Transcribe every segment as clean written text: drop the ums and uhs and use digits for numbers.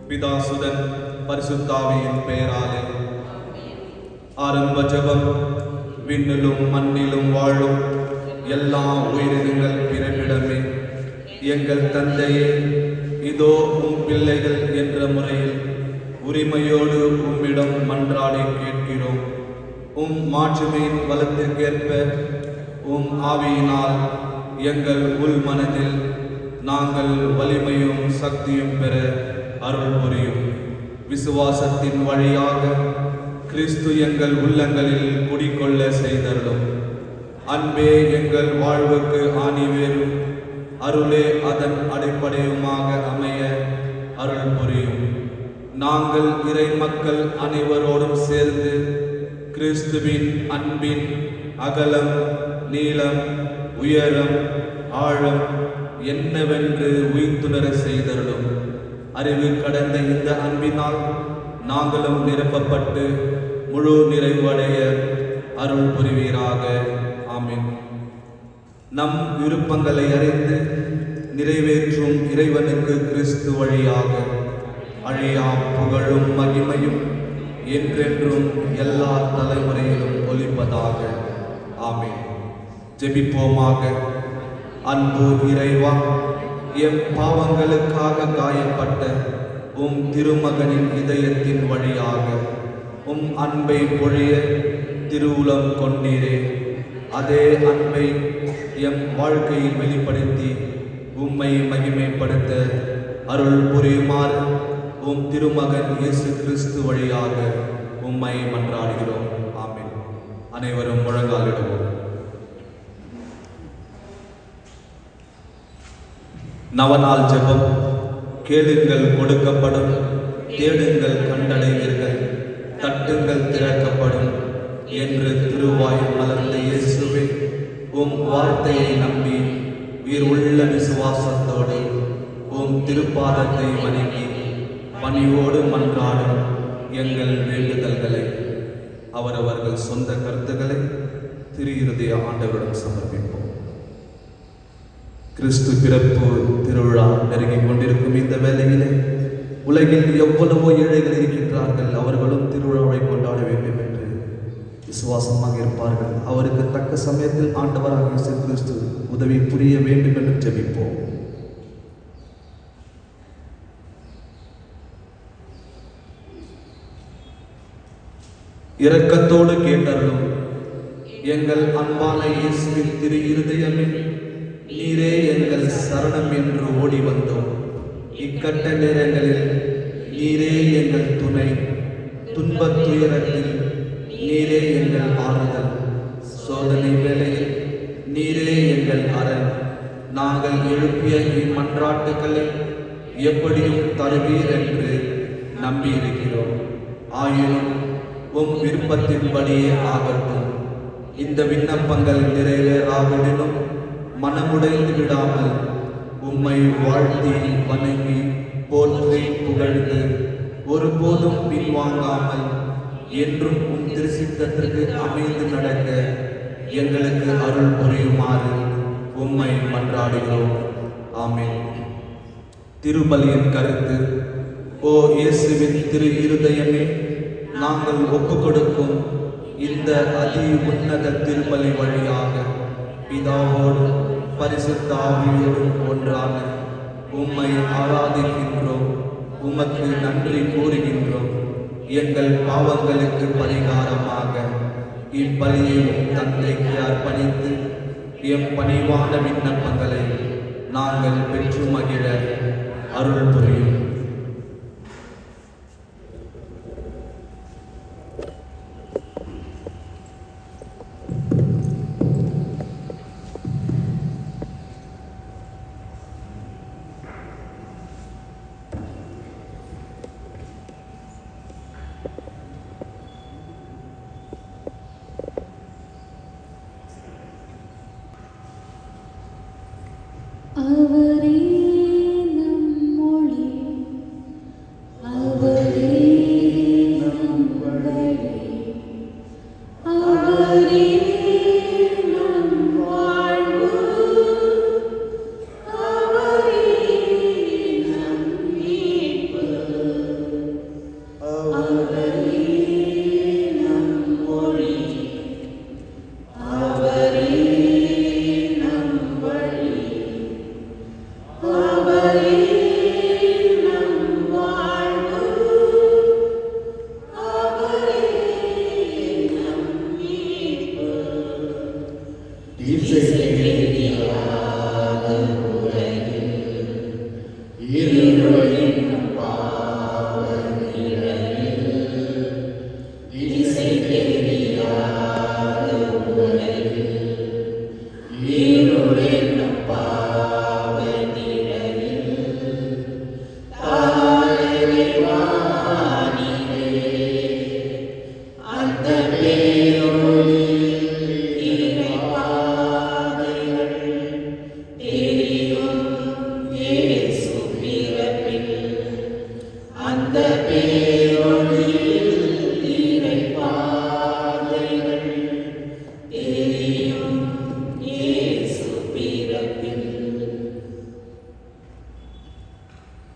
பிதாசுதன் பரிசுத்தாவியின் பெயராலே. ஆரம்ப ஜெபம். விண்ணிலும் மண்ணிலும் வாழும் எல்லா உயிரினங்கள் பிறப்பிடமே, எங்கள் தந்தையே, இதோ உம் பிள்ளைகள் என்ற முறையில் உரிமையோடு உம்மிடம் மன்றாடி கேட்கிறோம். உம் மாட்சிமையின் வளத்திற்கேற்ப உம் ஆவியினால் எங்கள் உள் மனதில் நாங்கள் வலிமையும் சக்தியும் பெற அருள் புரியும். விசுவாசத்தின் வழியாக கிறிஸ்து எங்கள் உள்ளங்களில் குடிக்கொள்ள செய்தருளும். அன்பே எங்கள் வாழ்வுக்கு ஆணிவேரும், அருளே அதன் அடிப்படையுமாக அமைய அருள் புரியும். நாங்கள் இறை மக்கள் அனைவரோடும் சேர்ந்து கிறிஸ்துவின் அன்பின் அகலம், நீளம், உயரம், ஆழம் என்னவென்று உய்த்துணர செய்தருளும். அறிவு கடந்த இந்த அன்பினால் நாங்களும் நிரப்பப்பட்டு முழு நிறைவடைய அருள் புரிவீராக. ஆமென். நம் விருப்பங்களை அறிந்து நிறைவேற்றும் இறைவனுக்கு கிறிஸ்து வழியாக அழியா புகழும் மகிமையும் என்றென்றும் எல்லா தலைமுறையிலும் ஒலிப்பதாக. ஆமென். ஜெபிப்போமாக. அன்பு இறைவா, எம் பாவங்களுக்காக காயப்பட்ட உம் திருமகனின் இதயத்தின் வழியாக உம் அன்பை பொழிய திருவுளம் கொண்டீரே. அதே அன்பை எம் வாழ்க்கையில் வெளிப்படுத்தி உம்மை மகிமைப்படுத்த அருள் புரியுமாறு உம் திருமகன் இயேசு கிறிஸ்து வழியாக உம்மை மன்றாடுகிறோம். ஆமென். அனைவரும் முழங்காலிடுவோம். நவநாள் ஜெபம். கேளுங்கள் கொடுக்கப்படும், தேடுங்கள் கண்டடைவீர்கள், தட்டுங்கள் திறக்கப்படும் என்று திருவாய் மலர்ந்த இயேசுவே, உம் வார்த்தையை நம்பி உயிர் உள்ள விசுவாசத்தோடு உம் திருப்பாதத்தை வணங்கி பணியோடு மன்றாடும் எங்கள் வேண்டுதல்களை அவரவர்கள் சொந்த கருத்துக்களை திரு இருதய ஆண்டவரிடம் சமர்ப்பிப்போம். கிறிஸ்து பிறப்பு திருவிழா நெருங்கிக் கொண்டிருக்கும் இந்த வேளையிலே உலகில் எவ்வளவோ ஏழைகள் இருக்கின்றார்கள். அவர்களும் திருவிழாவை கொண்டாட வேண்டும் என்று விசுவாசமாக இருப்பார்கள். அவருக்கு தக்க சமயத்தில் ஆண்டவராக இயேசு கிறிஸ்து உதவி புரிய வேண்டும் என்று ஜெபிப்போம். இரக்கத்தோடு கேட்டருளும் எங்கள் அன்பான இயேசுவின் திரு இருதயமே, நீரே எங்கள் சரணம் என்று ஓடி வந்தோம். இக்கட்ட நேரங்களில் நீரே எங்கள் துணை, துன்பத் துயரத்தில் நீரே எங்கள் ஆறுதல், சோதனை வேளையில் நீரே எங்கள் அரண். நாங்கள் எழுப்பிய இம்மன்றாட்டுக்களை எப்படியும் தருவீர் என்று நம்பியிருக்கிறோம். ஆயினும் உம் விருப்பத்தின்படியே ஆகட்டும். இந்த விண்ணப்பங்கள் நிறைவேறாவிடனும் மனமுடைந்து விடாமல் உம்மை வாழ்த்தி வணங்கி போற்றி புகழ்ந்து ஒருபோதும் பின்வாங்காமல் என்றும் உம் திருச்சித்தத்திற்கு அமைந்து நடக்க எங்களுக்கு அருள் புரியுமாறு உம்மை மன்றாடுகிறோம். ஆமென். திருபலியின் கருத்து. ஓ இயேசுவின் திரு இருதயமே, நாங்கள் ஒப்பு கொடுக்கும் இந்த அதி உன்னத திருப்பலி வழியாக பிதாவோடும் பரிசுத்த ஆவியோடும் ஒன்றாக உம்மை ஆராதிக்கின்றோம். உமக்கு நன்றி கூறுகின்றோம். எங்கள் பாவங்களுக்கு பரிகாரமாக இப்பலியை தந்தைக்கு அர்ப்பணித்து எம் பணிவான விண்ணப்பங்களை நாங்கள் பெற்று மகிழ அருள் புரியும்.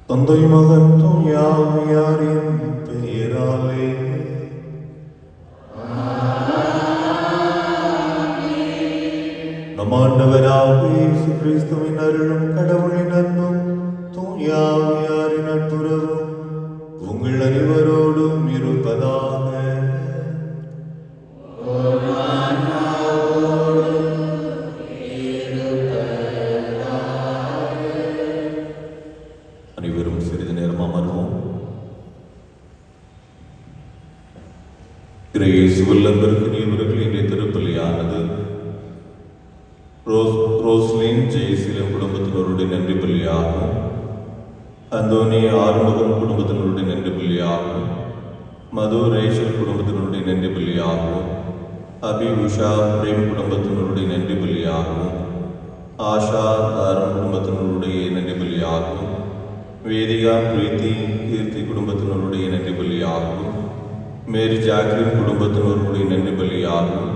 தந்தை மகன் தூயாவியாரின் பெயராலே நம் ஆண்டவராகிய இயேசு கிறிஸ்துவின் அருளும் கடவுளின் அன்பும் தூயாவியாரின் நட்புறவும் உங்கள் அனைவரோடும் இருப்பதாக. அனைவரும் சிறிது நேரம் அமர்வோம். இயேசுவில் அன்பிற்குரியவர்கள், இன்றைய திருப்பலியானது ரோஸ்லின் ஜெயசீலன் குடும்பத்தினருடைய நன்றி பலியாகும். அந்தோனி ஆறுமுகம் குடும்பத்தினருடைய நன்றி பலியாகும். மது ரேஷல் குடும்பத்தினருடைய நன்றி பலியாகும். அபி உஷா பிரேம் குடும்பத்தினருடைய நன்றி பலியாகும். ஆஷா தாரம் குடும்பத்தினருடைய நன்றி பலியாகும். வேதிகா பிரீத்தி கீர்த்தி குடும்பத்தினருடைய நன்றி பலியாகும். மேரி ஜாக்லின் குடும்பத்தினருடைய நன்றி பலியாகும்.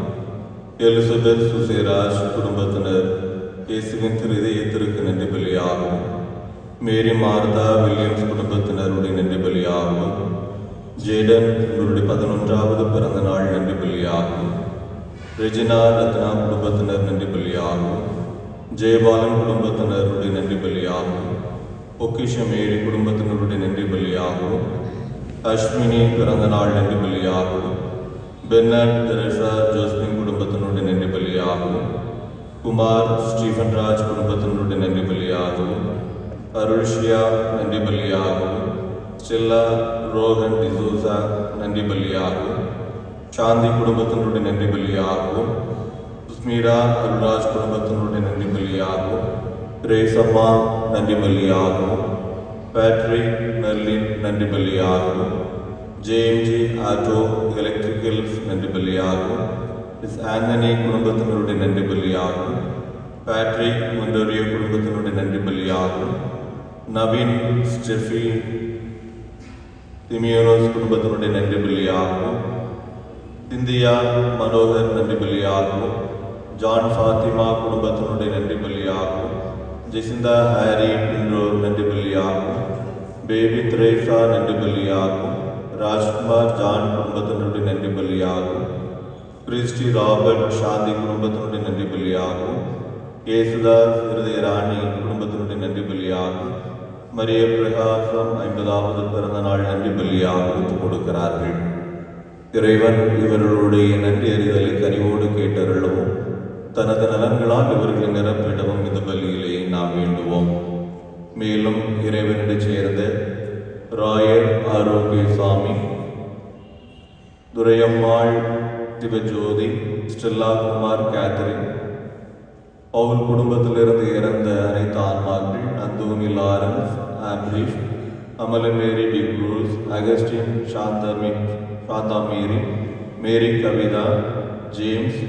எலிசபெத் சுசேராஜ் குடும்பத்தினர் இயேசுவின் திரு இதயத்திற்கு நன்றி பலியாகும். மேரி மார்தா வில்லியம்ஸ் குடும்பத்தினருடைய நன்றி பலியாகும். ஜேடன் இவருடைய 11வது பிறந்த நாள் நன்றி பலியாகும். ரெஜினா ரத்னா குடும்பத்தினர் நன்றி பலியாகும். ஜெயபாலன் குடும்பத்தினருடைய நன்றி பலியாகும். பொக்கிஷ மேரி குடும்பத்தினருடைய நன்றி பலியாகும். அஸ்வினி பிறந்த நாள் நன்றி பலியாகும். பெர்னாட் தெரசா ஜோஸ்பின் குடும்பத்தினுடைய நன்றி பலியாகும். குமார் ஸ்டீஃபன் ராஜ் குடும்பத்தினுடைய நன்றி பலியாகும். அருள்ஷியா நன்றி பலியாகும். ஸ்டெல்லா ரோஹன் டிசூசா நன்றி பலியாகும். சாந்தி குடும்பத்தினுடைய நன்றி பலியாகும். சுஸ்மீரா அருள்ராஜ் குடும்பத்தினுடைய நன்றி பலியாகும். ரேசம்மா நன்றி பலியாகும். பேட்ரிக் மெர்லின் நன்றி பலியாகும். ஜேஎம்ஜி ஆட்டோ எலக்ட்ரிக்கல்ஸ் நன்றி பலியாகும். மிஸ் ஆந்தனி குடும்பத்தினருடைய நன்றி பலியாகும். பேட்ரிக் முண்டோரியோ குடும்பத்தினுடைய நன்றி பலியாகும். நவீன் ஸ்டெஃபி திமியோனோஸ் குடும்பத்தினுடைய நன்றி பலியாகும். சிந்தியா மனோகர் நன்றி பலியாகும். ஜான் ஃபாத்திமா குடும்பத்தினுடைய நன்றி பலியாகும். ஜெசிந்தா ஹாரி பின்றோர் நன்றி பலியாகும். பேபி திரேசா நன்றி பலியாகும். ராஜ்குமார் ஜான் குடும்பத்தினுடைய நன்றி பலியாகும். கிறிஸ்டி ராபர்ட் சாந்தி குடும்பத்தினுடைய நன்றி பலியாகும். ஏசுதாஸ் இருதய ராணி குடும்பத்தினுடைய நன்றி பலியாகும். மரிய பிரகாசம் 50வது பிறந்த நாள் நன்றி பலியாக ஒப்புக் கொடுக்கிறார்கள். இறைவன் இவர்களுடைய நன்றி அறிதலை கனிவோடு கேட்டருளவும் தனது நலன்களால் இவர்களை நிரப்பிடவும் இந்த பலியிலே நாம் வேண்டுவோம். மேலும் இறைவனிடம் சேர்ந்த Rayar Arokiya Samy, Duraiyammal, Sivajothi, Stella Kumar, Catherine, Paul குடும்பத்திலிருந்து இறந்த அனைத்து ஆன்மாக்கள், Anthony Lawrence, Ambrish, Amalamary D'Cruz, Augustine, Shantha Mary, Mary Kavitha, James,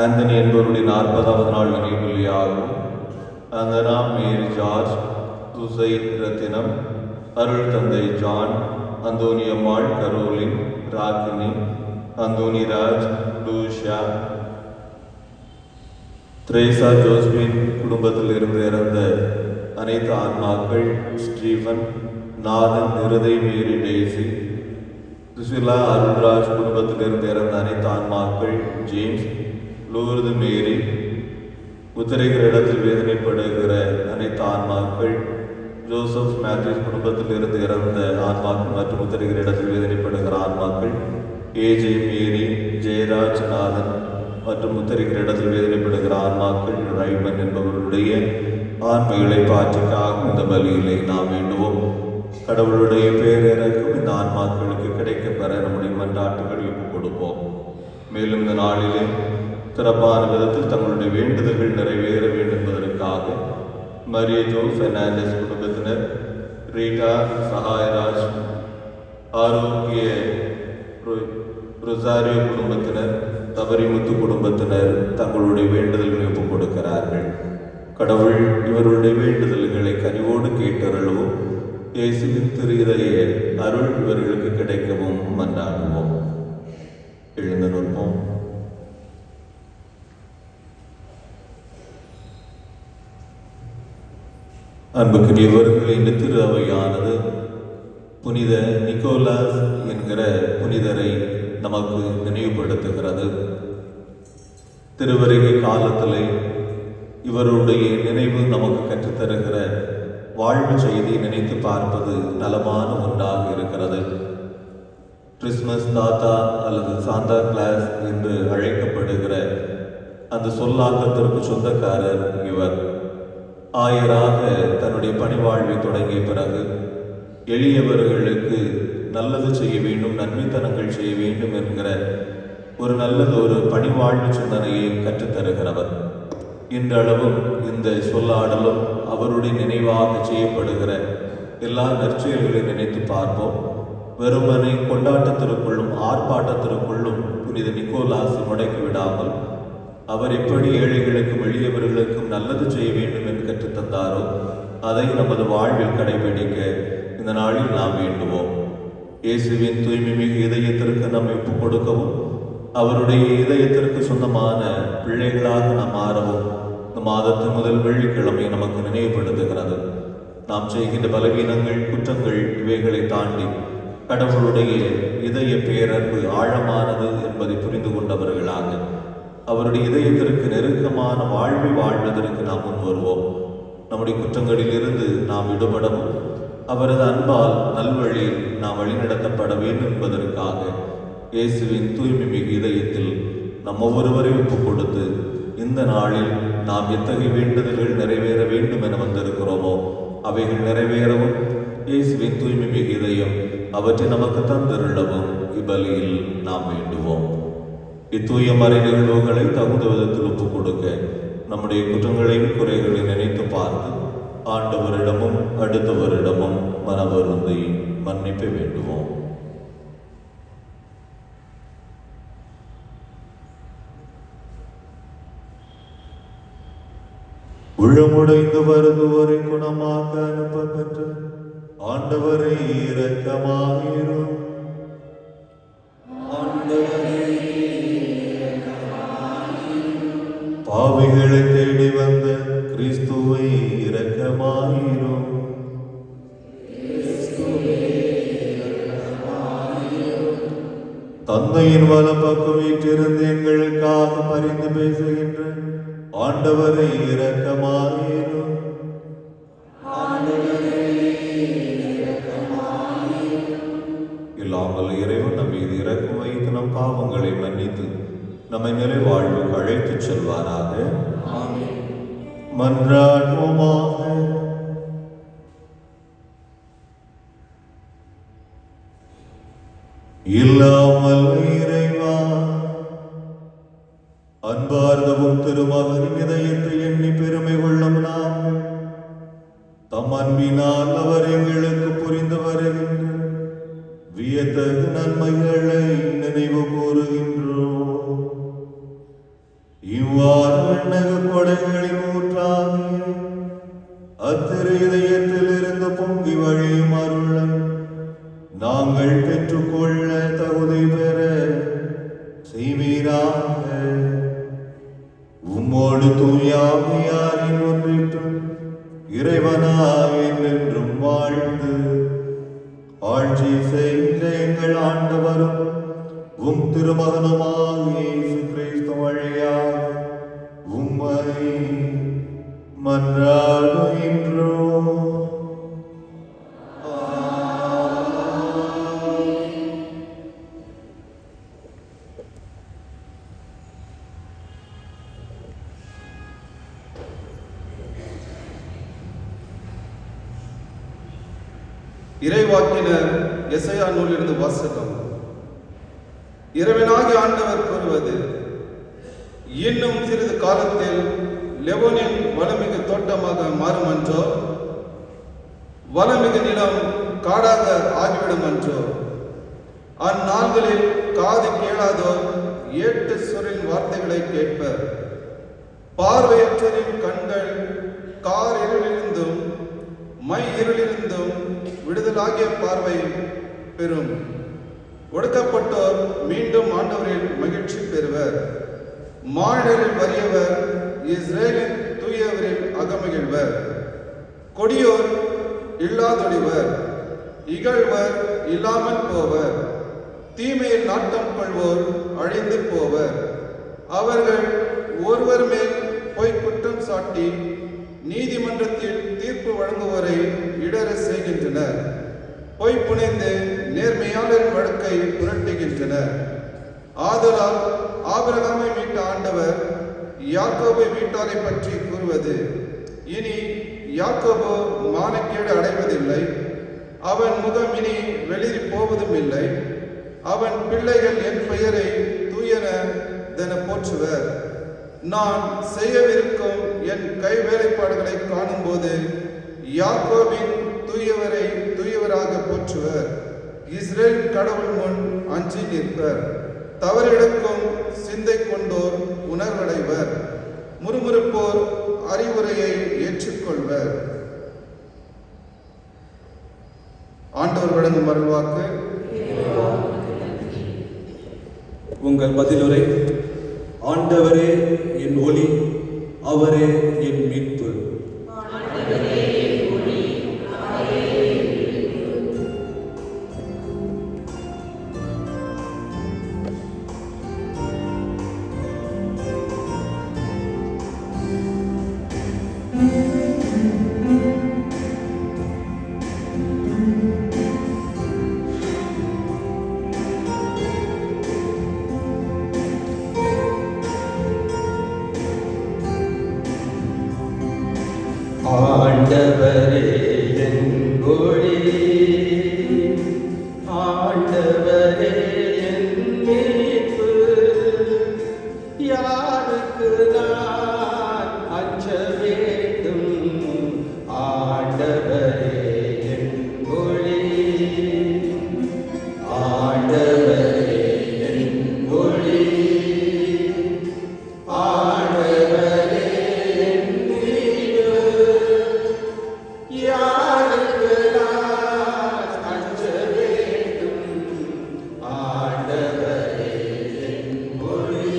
Anthony என்பவருடைய 40வது நாள் நினைவுபலியாகும். அந்தனா மேரி ஜார்ஜ், துசை ரத்தினம், அருள் தந்தை John, Anthoniammal, Caroline, Ragini, Anthony Raj, Lusha, Theresa Josephine குடும்பத்தில் இருந்து இறந்த அனைத்து ஆன்மாக்கள், Steven, Nathan, Irudhai Mary, Daisy, Susila, Arulraj குடும்பத்தில் இருந்து இறந்த அனைத்து ஆன்மாக்கள், ஜேம்ஸ், லூர்து மேரி, உத்தரிக்கிற இடத்தில் வேதனைப்படுகிற அனைத்து ஆன்மாக்கள், ஜோசப் மேத்யூஸ் குடும்பத்தில் இருந்து இறந்த ஆன்மாக்கள் மற்றும் உத்தரிக்கிற இடத்தில் வேதனைப்படுகிற ஆன்மாக்கள், ஏஜே மேரி, ஜெயராஜ், நாதன் மற்றும் உத்தரிக்கிற இடத்தில் வேதனைப்படுகிற ஆன்மாக்கள், ரைமன் என்பவர்களுடைய ஆன்மைகளை பாற்றிக்காக இந்த பலியிலே நாம் வேண்டுவோம். கடவுளுடைய பேரிறக்கம் இந்த ஆன்மாக்களுக்கு கிடைக்க பெற நம்முடைய மன்றாட்டுகள் ஒப்புக் கொடுப்போம். மேலும் இந்த நாளிலே சிறப்பான விதத்தில் தங்களுடைய வேண்டுதல்கள் நிறைவேற வேண்டும் என்பதற்காக மரிய ஜோ பெர்னாண்டஸ் குடும்பத்தினர், ரீட்டா சகாயராஜ், ஆரோக்கிய ரொசாரியோ குடும்பத்தினர், தபரிமுத்து குடும்பத்தினர் தங்களுடைய வேண்டுதல்களை ஒப்புக் கொடுக்கிறார்கள். கடவுள் இவர்களுடைய வேண்டுதல்களை கனிவோடு கேட்டருளவும் இயேசுவின் திரு இதய அருள் இவர்களுக்கு கிடைக்கவும் மன்றாடுவோம். எழுந்து நிற்போம். அன்புக்குரியவர்கள், இந்த திரு அவையானது புனித நிக்கோலாஸ் என்கிற புனிதரை நமக்கு நினைவுபடுத்துகிறது. திருவருகை காலத்திலே இவருடைய நினைவு நமக்கு கற்றுத்தருகிற வாழ்வு செய்தி நினைத்து பார்ப்பது நலமான ஒன்றாக இருக்கிறது. கிறிஸ்துமஸ் தாத்தா அல்லது சாந்தா கிளாஸ் என்று அழைக்கப்படுகிற அந்த சொல்லாக்கத்திற்கு சொந்தக்காரர் இவர். ஆயராக தன்னுடைய பணிவாழ்வை தொடங்கிய பிறகு எளியவர்களுக்கு நல்லது செய்ய வேண்டும், நன்மைத்தனங்கள் செய்ய வேண்டும் என்கிற ஒரு நல்லது ஒரு பணிவாழ்வு சிந்தனையை கற்றுத்தருகிறவர். இன்றளவும் இந்த சொல்லாடலும் அவருடைய நினைவாக செய்யப்படுகிற எல்லா நற்செயல்களை நினைத்து பார்ப்போம். வெறுமனை கொண்டாட்டத்திற்குள்ளும் ஆர்ப்பாட்டத்திற்குள்ளும் புனித நிக்கோலாஸை முடக்கி விடாமல் அவர் எப்படி ஏழைகளுக்கும் எளியவர்களுக்கும் நல்லது செய்ய வேண்டும் என்று கற்றுத்தந்தாரோ அதை நமது வாழ்வில் கடைபிடிக்க இந்த நாளில் நாம் வேண்டுவோம். இயேசுவின் தூய்மை மிகு இதயத்திற்கு நம்மை ஒப்புக் கொடுக்கவும் அவருடைய இதயத்திற்கு சொந்தமான பிள்ளைகளாக நாம் மாறவும் இந்த மாதத்தின் முதல் வெள்ளிக்கிழமை நமக்கு நினைவுபடுத்துகிறது. நாம் செய்கின்ற பலவீனங்கள், குற்றங்கள் இவைகளை தாண்டி கடவுளுடைய இதய பேரன்பு ஆழமானது என்பதை புரிந்து கொண்டவர்களாக அவருடைய இதயத்திற்கு நெருக்கமான வாழ்வை வாழ்வதற்கு நாம் முன் வருவோம். நம்முடைய குற்றங்களில் இருந்து நாம் விடுபடவும் அவரது அன்பால் நல்வழியில் நாம் வழிநடத்தப்பட வேண்டும் என்பதற்காக இயேசுவின் தூய்மை மிகு இதயத்தில் நம் ஒவ்வொருவரையும் ஒப்புக் கொடுத்து இந்த நாளில் நாம் எத்தகைய வேண்டுதல்கள் நிறைவேற வேண்டும் என வந்திருக்கிறோமோ அவைகள் நிறைவேறவும் இயேசுவின் தூய்மை மிகு இதயம் அவற்றை நமக்கு தந்திருளவும் இப்பலியில் நாம் வேண்டுவோம். இத்தூய மறை நிகழ்வுகளை தகுந்த விதத்தில் ஒப்புக் கொடுக்க நம்முடைய குற்றங்களையும் குறைகளையும் நினைத்து பார்த்து ஆண்டவரிடமும் அடுத்தவரிடமும் மனவருந்தி மன்னிப்பு வேண்டுவோம். உள்ளமுடைந்து வருதுவரை குணமாக அனுப்ப பெற்ற ஆண்டவரை இரக்கமாயிரும். பாவிகளை தேடி வந்த கிறிஸ்துவை இரக்கமாயிரும். தந்தையின் வலப்பக்கம் வீற்றிருந்து எங்களுக்காக பரிந்து பேசுகின்ற ஆண்டவரை இரக்கமாயிரும். இல்லாமல் இறைவன் நம் மீது இரக்கம் வைத்து நம் பாவங்களை மன்னித்து நம்மை நிறைவாழ்வுக்கு அழைத்துச் செல்வாராக. மன்றாடுவோமாக. இல்லாமல் இறைவா, அன்பார்ந்தவும் திருமகனின் இதயத்தை எண்ணி பெருமை கொள்ளும் நாம் தம் அன்பினால் அவர் எங்களுக்கு புரிந்து வருகின்ற வியத்தகு நன்மைகளை நினைவு கூறுகின்றோம். இவ்வாறு விண்ணக கொடைகளின் ஊற்றாகிய அத்திரு இதயத்தில் இருந்து பொங்கி வழியும் அருளை நாங்கள் பெற்றுக்கொள்ள தகுதி பெற செய்வீராக. உம்மோடு தூயாமையாரின் ஒன்றிற்றும் இறைவனாய் என்றென்றும் வாழ்ந்து ஆட்சி செய்த எங்கள் ஆண்டவரும் உம் திருமகனுமாகிய இயேசு கிறிஸ்து வழியாக உம்மை மன்றாடுகின்றோம். இறைவாக்கினர் எசையா நூலிலிருந்து வாசகம். இறைவனாகிய ஆண்டவர் கூறுவது, இன்னும் சிறிது காலத்தில் லெபனோன் வளமிகு தோட்டமாக மாறுமன்றோ, வளமிகு நிலம் காடாக ஆகிவிடுமன்றோ. அந்நாள்களில் காது கேளாதோர் ஏட்டு சொரின் வார்த்தைகளை கேட்பர். பார்வையற்றோரின் கண்கள் கார் இருளிலிருந்தும் மை இருளிலிருந்தும் விடுதலாகிய பார்வை பெறும். ஒடுக்கப்பட்டோர் மீண்டும் ஆண்டவரில் மகிழ்ச்சி பெறுவர். மாநிலரில் வறியவர் இஸ்ரேலின் தூயவரில் அகமகிழ்வர். கொடியோர் இல்லாதொழிவர், இகழ்வர் இல்லாமல் போவர், தீமையில் நாட்டம் கொள்வோர் அழிந்து போவர். அவர்கள் ஒருவர் மேல் பொய் குற்றம் சாட்டி நீதிமன்றத்தில் தீர்ப்பு வழங்குவோரை இடர செய்கின்றனர். பொய் புனைந்து நேர்மையாளரின் வழக்கை புரட்டுகின்றனர். ஆதலால் ஆபிரகாமை மீட்ட ஆண்டவர் யாக்கோபு வீட்டாரை பற்றி கூறுவது, இனி யாக்கோபு மானக்கேடு அடைவதில்லை, அவன் முகம் இனி வெளிரி போவதும் இல்லை. அவன் பிள்ளைகள் என் பெயரை தூயனதென போற்றுவர். நான் செய்யவிருக்கும் என் கை வேலைப்பாடுகளை காணும்போது யாக்கோபின் தூயவரை தூயவராக போற்றுவர். இஸ்ரேல் கடவுள் முன் அஞ்சி நிற்பர். தவறிடக்கும் சிந்தை கொண்டோர் உணர்வடைவர். முறுமுறுப்போர் அறிவுரையை ஏற்றுக்கொள்வர். ஆண்டவர் வழங்கும் அருள்வாக்கு. உங்கள் பதிலுரை. ஆண்டவரே என் ஒளி, அவரே என் மீட்பு. ஆண்டவரே என் ஒளி, ஆண்டவரே என் மீட்பு. யாருக்கு நான் அஞ்ச வேண்டும்? ஆண்டவரே என் ஒளி, ஆண்டவரே என் ஒளி, ஆண்டவரே என் மீட்பு. யாருக்கு நான் அஞ்ச வேண்டும்? ஆண்டவரே என் ஒளி,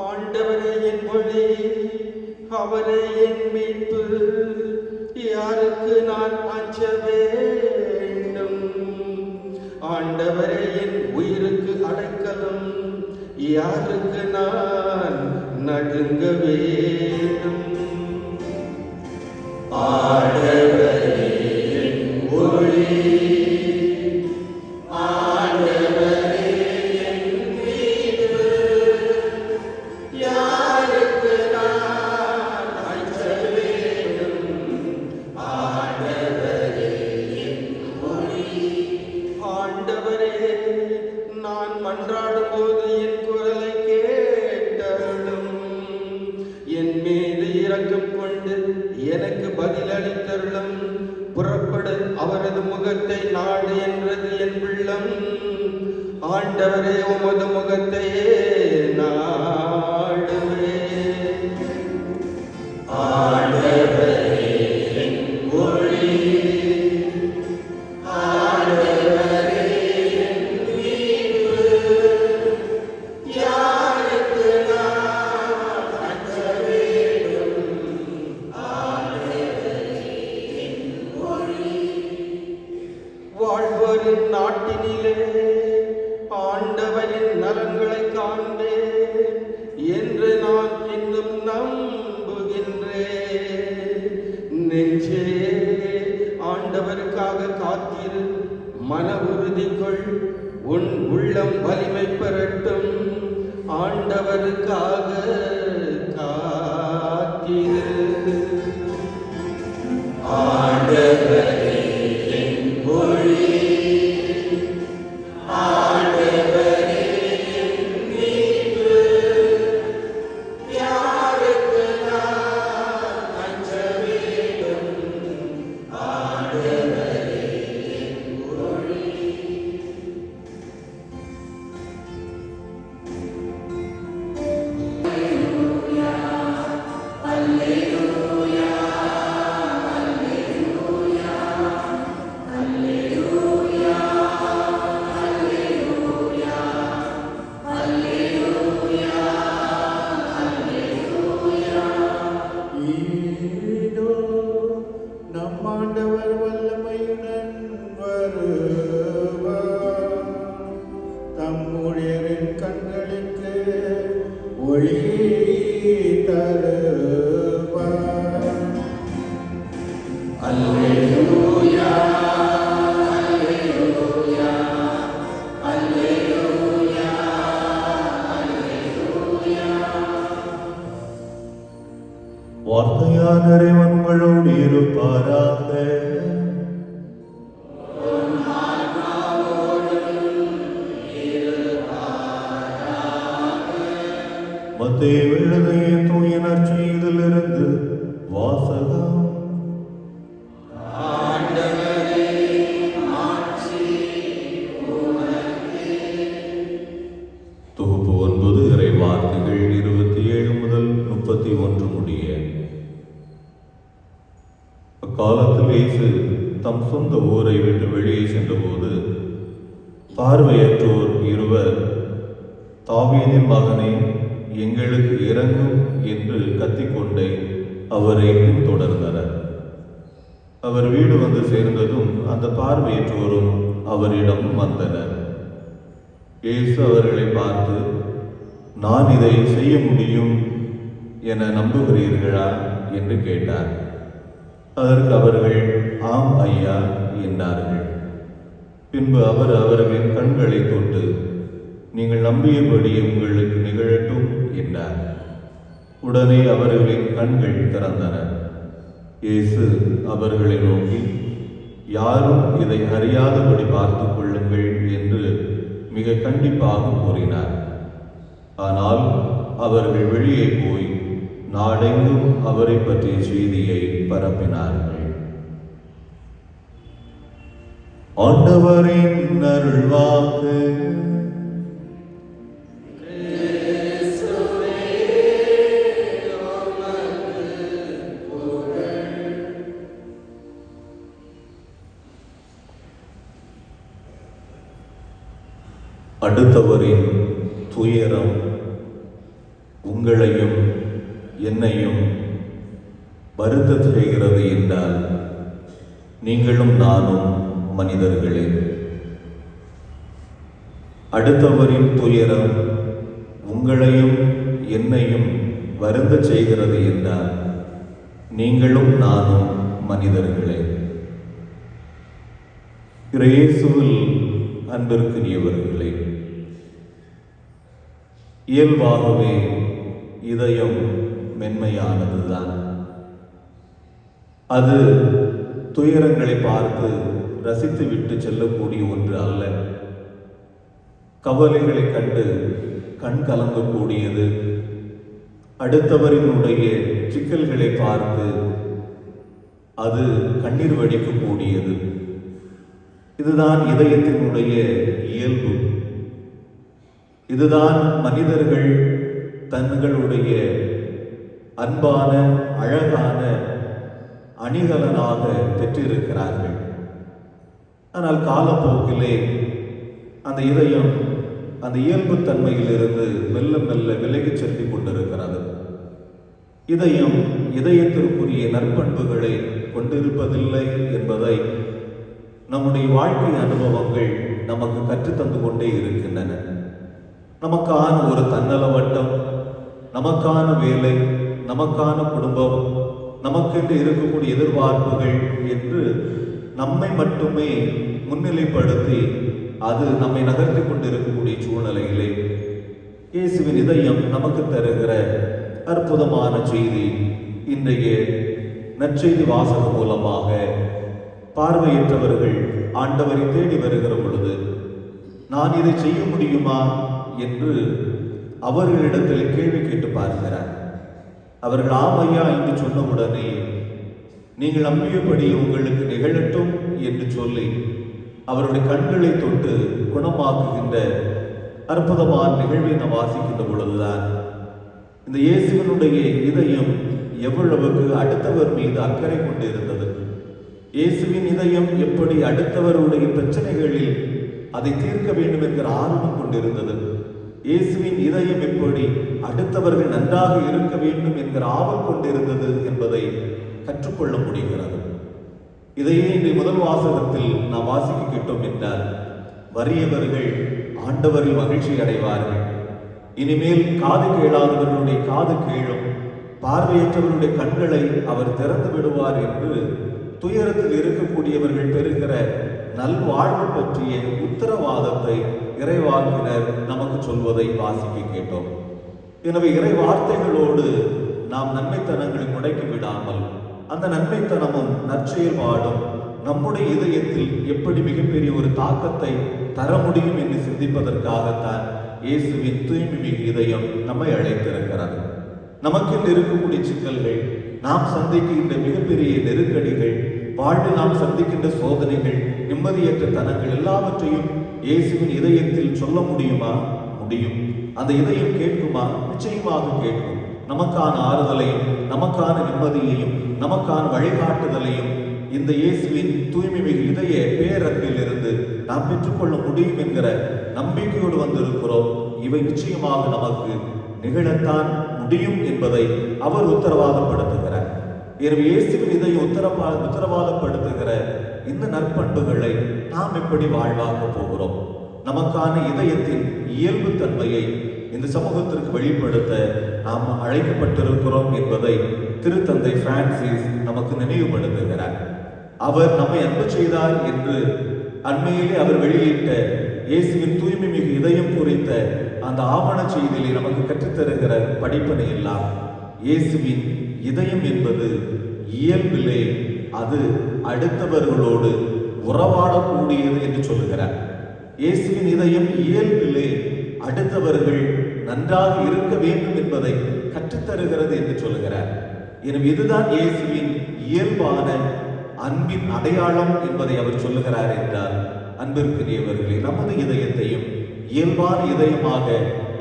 ஆண்டவரே என் ஒளி, அவரே என் மீட்பு. யாருக்கு நான் அஞ்ச வேண்டும்? ஆண்டவரே என் உயிருக்கு அடைக்கலம். யாருக்கு நான் நடுங்க வேண்டும்? ஆண்டவரே என் ஒளி, ஆண்டவரே என் மீட்பு. யாருக்கு நான் அஞ்ச வேண்டும்? ஆண்டவரே என் ஒளி, ஆண்டவரே நான் மன்றாடும் போது என் குரலை கேட்டருளும். என் மீது இரக்கம் கொண்டு எனக்கு பதிலளித்தருளும். புறப்படு, அவரது முகத்தை நாடு என்றது என் உள்ளம். ஆண்டவரே உமது முகத்தையே நாடுவே. ஆண்டவரே என் ஒளி, ஆண்டவரே என் மீட்பு. யாருக்கு நான் அஞ்ச வேண்டும்? வாழ்வோரின் நாட்டினிலே ஆண்டவரின் நலன்களை காண்பேன் என்று நான் இன்னும் நம்புகின்றேன். நெஞ்சே, ஆண்டவருக்காக காத்திரு, மன உறுதி கொள், உன் உள்ளம் வலிமை பெறட்டும். ஆண்டவருக்காக காத்திரு. ஆண்டவரே என் ஒளி, ஆண்டவரே என் மீட்பு. யாருக்கு நான் அஞ்ச வேண்டும்? ஆண்டவரே என் ஒளி. அல்லேலூயா, சமாதான இறைவன் உங்களோடு இருப்பாராக. மத்தேயு எழுதிய தூய நற்செய்தியிலிருந்து வாசகம். தொகுப்பு 9 இறை வார்த்தைகள் 27 முதல் 31 முடிய. அக்காலத்தில் இயேசு தம் சொந்த ஊரை விட்டு வெளியே சென்றபோது பார்வையற்றோர் இருவர், தாவீதின் மகனே எங்களுக்கு இறங்கும் என்று கத்திக்கொண்டே அவரை பின்தொடர்ந்தனர். அவர் வீடு வந்து சேர்ந்ததும் அந்த பார்வையற்றோரும் அவரிடம் வந்தனர். இயேசு அவர்களை பார்த்து, நான் இதை செய்ய முடியும் என நம்புகிறீர்களா என்று கேட்டார். அதற்கு அவர்கள் ஆம் ஐயா என்றார்கள். பின்பு அவர் அவர்களின் கண்களை தொட்டு, நீங்கள் நம்பியபடி உங்களுக்கு நிகழட்டும் என்றார். உடனே அவர்களின் கண்கள் திறந்தன. இயேசு அவர்களை நோக்கி, யாரும் இதை அறியாதபடி பார்த்துக் கொள்ளுங்கள் என்று மிக கண்டிப்பாக கூறினார். ஆனால் அவர்கள் வெளியே போய் நாடெங்கும் அவரை பற்றிய செய்தியை பரப்பினார்கள். ஆண்டவரின் அருள்வாக்கு. அடுத்தவரின் துயரம் உங்களையும் என்னையும் வருத்த செய்கிறது என்றால், நீங்களும் நானும் மனிதர்களே. அடுத்தவரின் துயரம் உங்களையும் என்னையும் வருந்த செய்கிறது என்றால், நீங்களும் நானும் மனிதர்களே. இயேசுவில் அன்பிற்குரியவர்களே, இயல்பாகவே இதயம் மென்மையானதுதான். அது துயரங்களை பார்த்து ரசித்து விட்டு செல்லக்கூடிய ஒன்று அல்ல. கவலைகளை கண்டு கண் கலங்கக்கூடியது. அடுத்தவரினுடைய சிக்கல்களை பார்த்து அது கண்ணீர் வடிக்கக்கூடியது. இதுதான் இதயத்தினுடைய இயல்பு. இதுதான் மனிதர்கள் தங்களுடைய அன்பான அழகான அணிகலனாக பெற்றிருக்கிறார்கள். ஆனால் காலப்போக்கிலே அந்த இதயம் அந்த இயல்பு தன்மையிலிருந்து மெல்ல மெல்ல விலகிச் சென்று கொண்டிருக்கிறது. இதயத்திற்குரிய நற்பண்புகளை கொண்டிருப்பதில்லை என்பதை நம்முடைய வாழ்க்கை அனுபவங்கள் நமக்கு கற்றுத்தந்து கொண்டே இருக்கின்றன. நமக்கான ஒரு தன்னலவட்டம், நமக்கான வேலை, நமக்கான குடும்பம், நமக்கென்று இருக்கக்கூடிய எதிர்பார்ப்புகள் என்று நம்மை மட்டுமே முன்னிலைப்படுத்தி அது நம்மை நகர்த்தி கொண்டிருக்கக்கூடிய சூழ்நிலையிலே இயேசுவின் இதயம் நமக்கு தருகிற அற்புதமான செய்தி இன்றைய நற்செய்தி வாசகம் மூலமாக பார்வையற்றவர்கள் ஆண்டவரை தேடி வருகிற பொழுது, நான் இதை செய்ய முடியுமா என்று அவர்களிடத்தில் கேள்வி கேட்டு பார்க்கிறார். அவர்கள் ஆமையா என்று சொன்னவுடனே, நீங்கள் நம்பியபடி உங்களுக்கு நிகழட்டும் என்று சொல்லி அவருடைய கண்களை தொட்டு குணமாக்குகின்ற அற்புதமான நிகழ்வை நாம் வாசிக்கின்ற பொழுதுதான் இந்த இயேசுவினுடைய இதயம் எவ்வளவுக்கு அடுத்தவர் மீது அக்கறை கொண்டு இருந்தது. இயேசுவின் இதயம் எப்படி அடுத்தவருடைய பிரச்சனைகளில் அதை தீர்க்க வேண்டும் என்கிற ஆர்வம் கொண்டிருந்தது. இயேசுவின் இதயம் எப்படி அடுத்தவர்கள் நன்றாக இருக்க வேண்டும் என்கிற ஆவல் கொண்டிருந்தது என்பதை கற்றுக்கொள்ள முடிகிறது. இதையே இன்றைய முதல் வாசகத்தில் நாம் வாசிக்க கேட்டோம் என்றால், வறியவர்கள் ஆண்டவரில் மகிழ்ச்சி அடைவார்கள். இனிமேல் காது கேளாதவர்களுடைய காது கேளும், பார்வையற்றவர்களுடைய கண்களை அவர் திறந்து விடுவார் என்று துயரத்தில் இருக்கக்கூடியவர்கள் பெறுகிற நல்வாழ்வு பற்றிய உத்தரவாதத்தை இறைவாக்கினர் நமக்கு சொல்வதை வாசிக்க கேட்டோம். எனவே இறை வார்த்தைகளோடு நாம் நன்மைத்தனங்களை முடக்கி விடாமல் அந்த நன்மைத்தனமும் நற்செயல்பாடும் நம்முடைய இதயத்தில் எப்படி மிகப்பெரிய ஒரு தாக்கத்தை தர முடியும் என்று சிந்திப்பதற்காகத்தான் இயேசுவின் தூய்மை மிகு இதயம் நம்மை அழைத்திருக்கிறது. நமக்கென்று இருக்கக்கூடிய சிக்கல்கள், நாம் சந்திக்கின்ற மிகப்பெரிய நெருக்கடிகள், வாழ்வில் நாம் சந்திக்கின்ற சோதனைகள், நிம்மதியற்ற தனங்கள் எல்லாவற்றையும் இயேசுவின் இதயத்தில் சொல்ல முடியுமா? முடியும். அந்த இதயம் கேட்குமா? நிச்சயமாக கேட்கும். நமக்கான ஆறுதலையும் நமக்கான நிம்மதியையும் நமக்கான வழிகாட்டுதலையும் இந்த இயேசுவின் தூய்மை மிகு இதய பேரன்பில் இருந்து நாம் பெற்றுக்கொள்ள முடியும் என்கிற நம்பிக்கையோடு வந்திருக்கிறோம். இவை நிச்சயமாக நமக்கு நிகழத்தான் முடியும் என்பதை அவர் உத்தரவாதப்படுத்துகிறார். எனவே இயேசுவின் இதயம் உத்தரவாதப்படுத்துகிற இந்த நற்பண்புகளை நாம் எப்படி வாழ்வாக்க போகிறோம்? நமக்கான இதயத்தின் இயல்பு தன்மையை இந்த சமூகத்திற்கு வெளிப்படுத்த நாம் அழைக்கப்பட்டிருக்கிறோம் என்பதை திருத்தந்தை பிரான்சிஸ் நமக்கு நினைவுபடுத்துகிறார். அவர் நம்மை அன்பு செய்தார் என்று அண்மையிலே அவர் வெளியிட்ட இயேசுவின் தூய்மை மிகு இதயம் குறித்த அந்த ஆவண செய்தியிலே நமக்கு கற்றுத்தருகிற படிப்பனை எல்லாம் இயேசுவின் இதயம் என்பது இயல்பிலே அது அடுத்தவர்களோடு உறவாடக்கூடியது என்று சொல்லுகிறார். இயேசுவின் இதயம் இயல்பிலே அடுத்தவர்கள் நன்றாக இருக்க வேண்டும் என்பதை கற்றுத்தருகிறது என்று சொல்லுகிறார். எனவே இதுதான் இயேசுவின் இயல்பான அன்பின் அடையாளம் என்பதை அவர் சொல்லுகிறார் என்றால், அன்பிற்குரியவர்களே, நமது இதயத்தையும் இயல்பான இதயமாக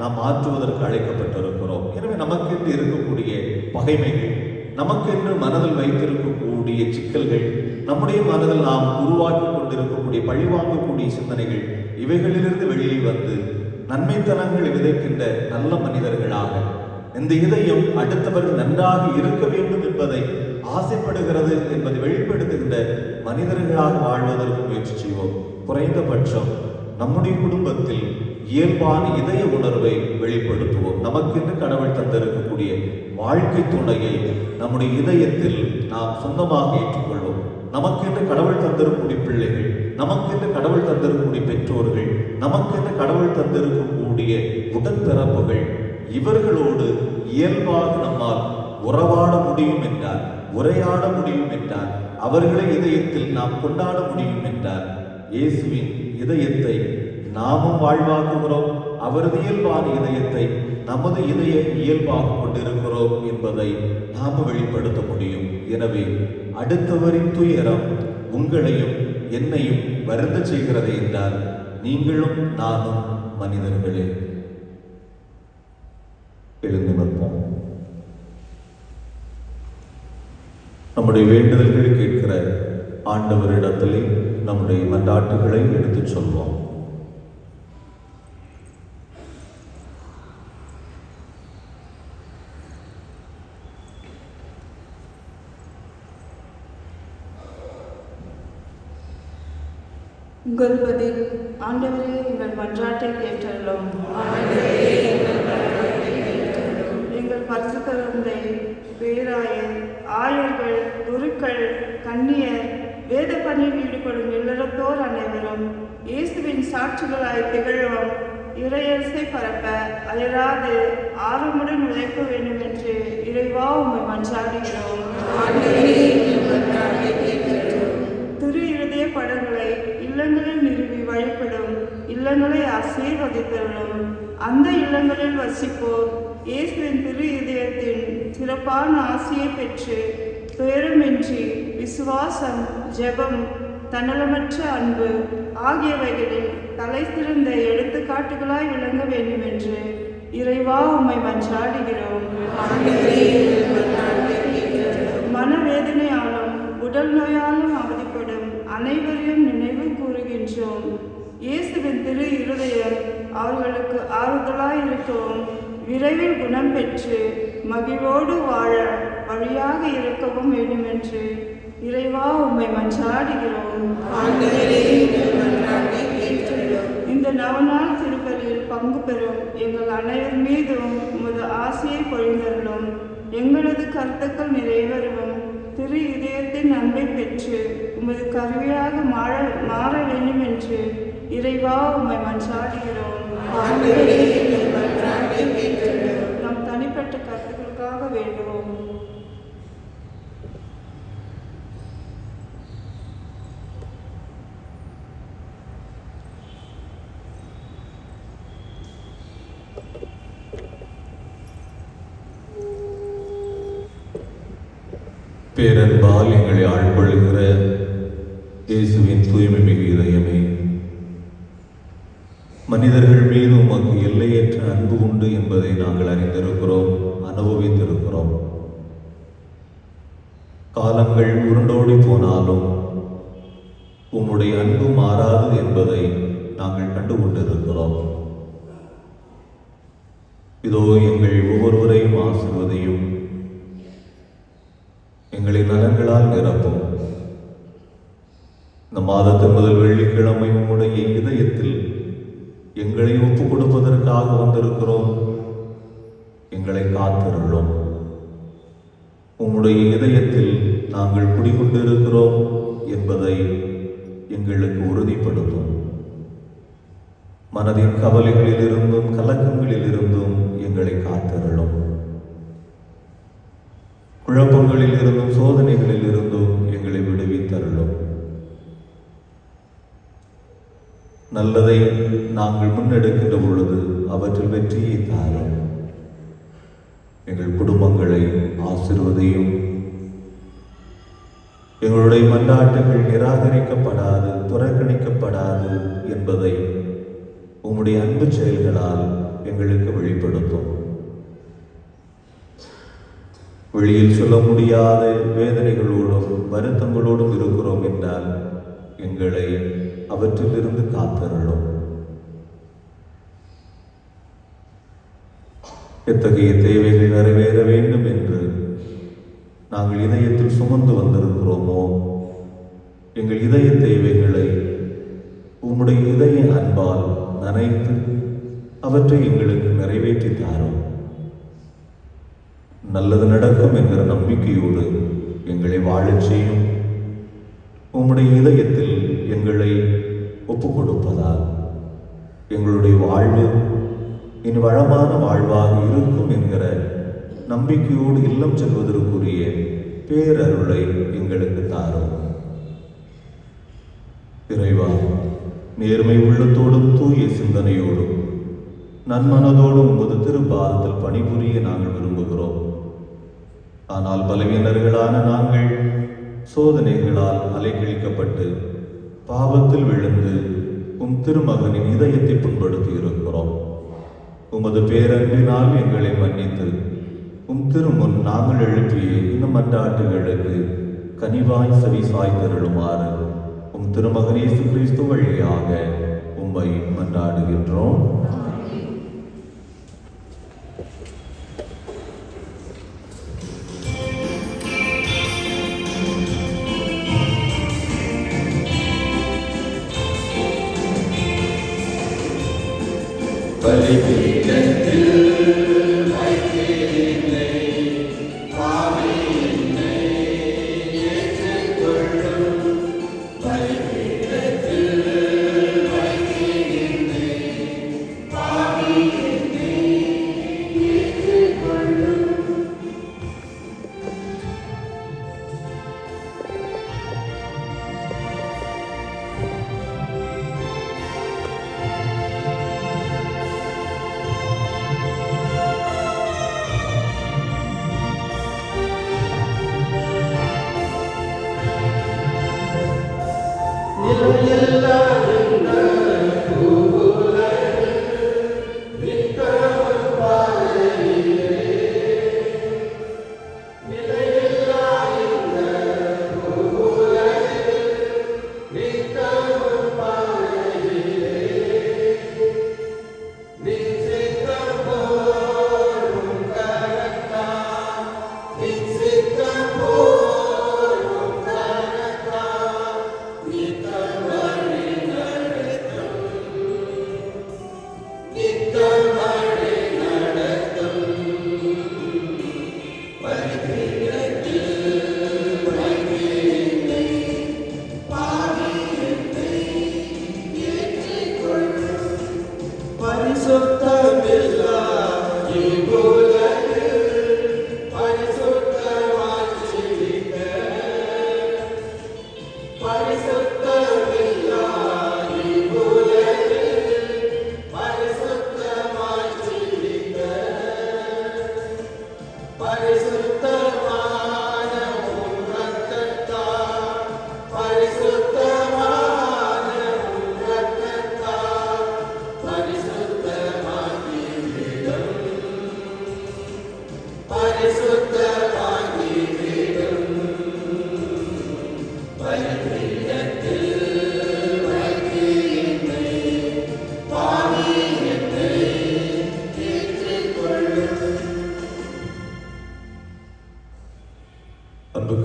நாம் மாற்றுவதற்கு அழைக்கப்பட்டிருக்கிறோம். எனவே நமக்கென்று இருக்கக்கூடிய பகைமைகள், நமக்கென்று மனதில் வைத்திருக்கக்கூடிய சிக்கல்கள், நம்முடைய மனதில் நாம் உருவாக்கி கொண்டிருக்கக்கூடிய பழிவாங்கக்கூடிய சிந்தனைகள், இவைகளிலிருந்து வெளியே வந்து நன்மைத்தனங்களை விதைக்கின்ற நல்ல மனிதர்களாக இந்த இதயம் அடுத்தவர்கள் நன்றாக இருக்க வேண்டும் என்பதை ஆசைப்படுகிறது என்பதை வெளிப்படுத்துகின்ற மனிதர்களாக வாழ்வதற்கு முயற்சி செய்வோம். குறைந்தபட்சம் நம்முடைய குடும்பத்தில் இயல்பான இதய உணர்வை வெளிப்படுத்துவோம். நமக்கென்று கடவுள் தந்திருக்கக்கூடிய வாழ்க்கை துணையை நம்முடைய இதயத்தில் நாம் சொந்தமாக ஏற்றுக்கொள்வோம். நமக்கென்று கடவுள் தந்திருக்கக்கூடிய பிள்ளைகள், நமக்கென்று கடவுள் தந்திருக்கக்கூடிய பெற்றோர்கள், நமக்கென்று கடவுள் தந்திருக்கக்கூடிய உடன்பிறப்புகள், இவர்களோடு இயல்பாக நம்மால் உறவாட முடியும் என்றார், உரையாட முடியும் என்றார், அவர்களை இதயத்தில் நாம் கொண்டாட முடியும் என்றார். இயேசுவின் இதயத்தை நாமும் வாழ்வாக்குகிறோம். அவரது இயல்பான இதயத்தை நமது இதய இயல்பாக கொண்டிருக்கிறோம் என்பதை நாம் வெளிப்படுத்த முடியும். எனவே அடுத்தவரின் துயரம் உங்களையும் என்னையும் வருந்த செய்கிறது என்றால், நீங்களும் நானும் மனிதர்களே. எழுந்து நிற்போம். நம்முடைய வேண்டுதல்களை கேட்கிற ஆண்டவரிடத்திலே நம்முடைய மன்றாட்டுகளை எடுத்துச் சொல்வோம். உங்கள் பதில். ஆண்டவரே, எங்கள் மன்றாட்டை கேட்டருளும். எங்கள் பரிசுத்த தந்தை, பேராயர், ஆயர்கள், குருக்கள், கன்னியர், வேத பணியில் ஈடுபடும் இல்லறத்தோர் அனைவரும் இயேசுவின் சாட்சிகளாய் திகழ்வோம் இறையரசை பரப்ப அயராது ஆர்வமுடன் உழைக்க வேண்டும் என்று இறைவா உம்மை மன்றாடுகிறோம். திரு இருதய படங்களை இல்லங்களில் நிறுவி வழிபடும் இல்லங்களை ஆசீர்வதித்தருளும். அந்த இல்லங்களில் வசிப்போர் இயேசுவின் திரு இதயத்தின் சிறப்பான ஆசியை பெற்று துயரமின்றி விசுவாசம், ஜெபம், தன்னலமற்ற அன்பு ஆகியவைகளில் தலை சிறந்த எடுத்துக்காட்டுகளாய் விளங்க வேண்டும் என்று இறைவா உம்மை மன்றாடுகிறோம். மனவேதனையாலும் உடல் நோயாலும் அவதிப்படும் அனைவரையும் நினைவு கூறுகின்றோம். இயேசுவின் திரு இருதயம் அவர்களுக்கு ஆறுதலாய் இருக்கவும் விரைவில் குணம் பெற்று மகிழ்வோடு வாழ வழியாக இருக்கவும் வேண்டும் என்று இறைவா உம்மை மன்றாடுகிறோம். இந்த நவநாள் திருப்பலியில் பங்கு பெறும் எங்கள் அனைவர் மீதும் உமது ஆசையை பொழிந்தருளும். எங்களது கருத்துக்கள் நிறைவேறவும் திரு இதயத்தின் அன்பை பெற்று உமது கருவியாக மாற வேண்டும் என்று இறைவா உம்மை மன்றாடுகிறோம். நம் தனிப்பட்ட கருத்துக்களுக்காக வேண்டுவோம். பேரன்பால் எங்களை ஆட்கொள்கிற இயேசுவின் தூய்மை மிகு இதயமே, மனிதர்கள் மீது உமக்கு எல்லையற்ற அன்பு உண்டு என்பதை நாங்கள் அறிந்திருக்கிறோம், அனுபவித்திருக்கிறோம். காலங்கள் உருண்டோடி போனாலும் உம்முடைய அன்பு மாறாது என்பதை நாங்கள் கண்டுகொண்டிருக்கிறோம். இதோ எங்கள் ஒவ்வொருவரையும் ஆசிர்வதையும், எங்களை நலன்களால் நிரப்பும். இந்த மாதத்தின் முதல் வெள்ளிக்கிழமை உம்முடைய இதயத்தில் எங்களை ஒப்புக் கொடுப்பதற்காக வந்திருக்கிறோம். எங்களை காத்திருள்ளோம். உம்முடைய இதயத்தில் நாங்கள் குடிகொண்டிருக்கிறோம் என்பதை எங்களுக்கு உறுதிப்படுத்தும். மனதின் கவலைகளிலிருந்தும் கலக்கங்களிலிருந்தும் எங்களை காத்திருளும். குழப்பங்களில் இருந்தும் சோதனைகளில் இருந்தும் எங்களை விடுவித்தருளும். நல்லதை நாங்கள் முன்னெடுக்கின்ற பொழுது அவற்றில் வெற்றியை தாரும். எங்கள் குடும்பங்களை ஆசீர்வதியும். எங்களுடைய மன்றாட்டுகள் நிராகரிக்கப்படாது, புறக்கணிக்கப்படாது என்பதை உம்முடைய அன்பு செயல்களால் எங்களுக்கு வெளிப்படுத்தும். வெளியில் சொல்ல முடியாத வேதனைகளோடும் வருத்தங்களோடும் இருக்கிறோம் என்றால் எங்களை அவற்றிலிருந்து காத்தருளும். எத்தகைய தேவைகள் நிறைவேற வேண்டும் என்று நாங்கள் இதயத்தில் சுமந்து வந்திருக்கிறோமோ, எங்கள் இதய தேவைகளை உம்முடைய இதய அன்பால் நனைத்து அவற்றை எங்களுக்கு நிறைவேற்றி தாரும். நல்லது நடக்கும் என்கிற நம்பிக்கையோடு எங்களை வாழச் செய்யும். உம்முடைய இதயத்தில் எங்களை ஒப்புக் கொடுப்பதால் எங்களுடைய வாழ்வு இனி வளமான வாழ்வாக இருக்கும் என்கிற நம்பிக்கையோடு இல்லம் செல்வதற்குரிய பேரருளை எங்களுக்கு தாரும். இறைவா, நேர்மை உள்ளத்தோடும் தூய சிந்தனையோடும் நன்மனதோடும் உமது திருப்பாதத்தில் பணிபுரிய நாங்கள் விரும்புகிறோம். ஆனால் பலவீனர்களான நாங்கள் சோதனைகளால் அலைக்கழிக்கப்பட்டு பாவத்தில் விழுந்து உம் திருமகனின் இதயத்தை புண்படுத்தி இருக்கிறோம். உமது பேரன்பினால் எங்களை மன்னித்து உம் திருமுன் நாங்கள் எழுப்பிய இந்த மன்றாட்டுகளுக்கு கனிவாய் செவி சாய்த்தருளுமாறு உம் திருமகன் இயேசு கிறிஸ்து வழியாக உம்மை மன்றாடுகின்றோம்.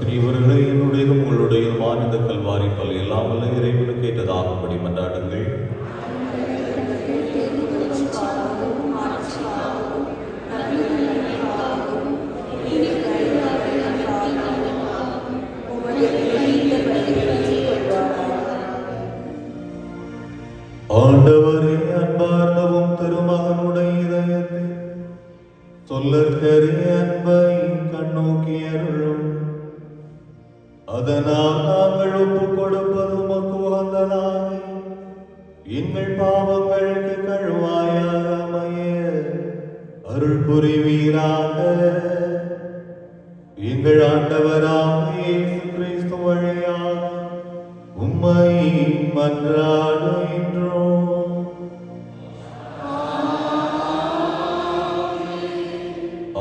பெரியவர்களை என்னுடையதும் உங்களுடையதுமான இந்த கல்வாரி பல் எல்லாம் வல்ல இறைவனுக்கு ஏற்றதாகும்படி மன்றாடுங்கள். ஆண்டவரே, அன்பார்ந்தவும் திருமகனுடைய இதயத்தை சொல்லற்கரிய அன்பை கண்ணோக்கி அருளும். அதனால் நாங்கள் ஒப்புக் கொடுப்பது உமக்கு உகந்ததாக எங்கள் பாவங்களுக்கு கழுவாயாக அமைய அருள் புரிவீராக. எங்கள் ஆண்டவராகிய இயேசு கிறிஸ்து வழியாக உம்மை மன்றாடுகின்றோம்.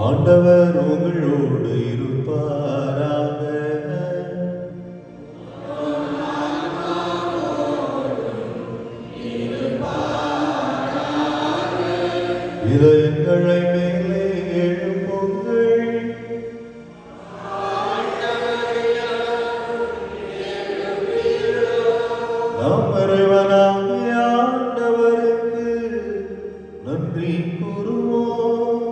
ஆண்டவர் உங்களோடு இருப்பாராக. இதயங்களை மேலே எழுப்புங்கள். நம் இறைவனாகிய ஆண்டவருக்கு நன்றி கூறுவோம்.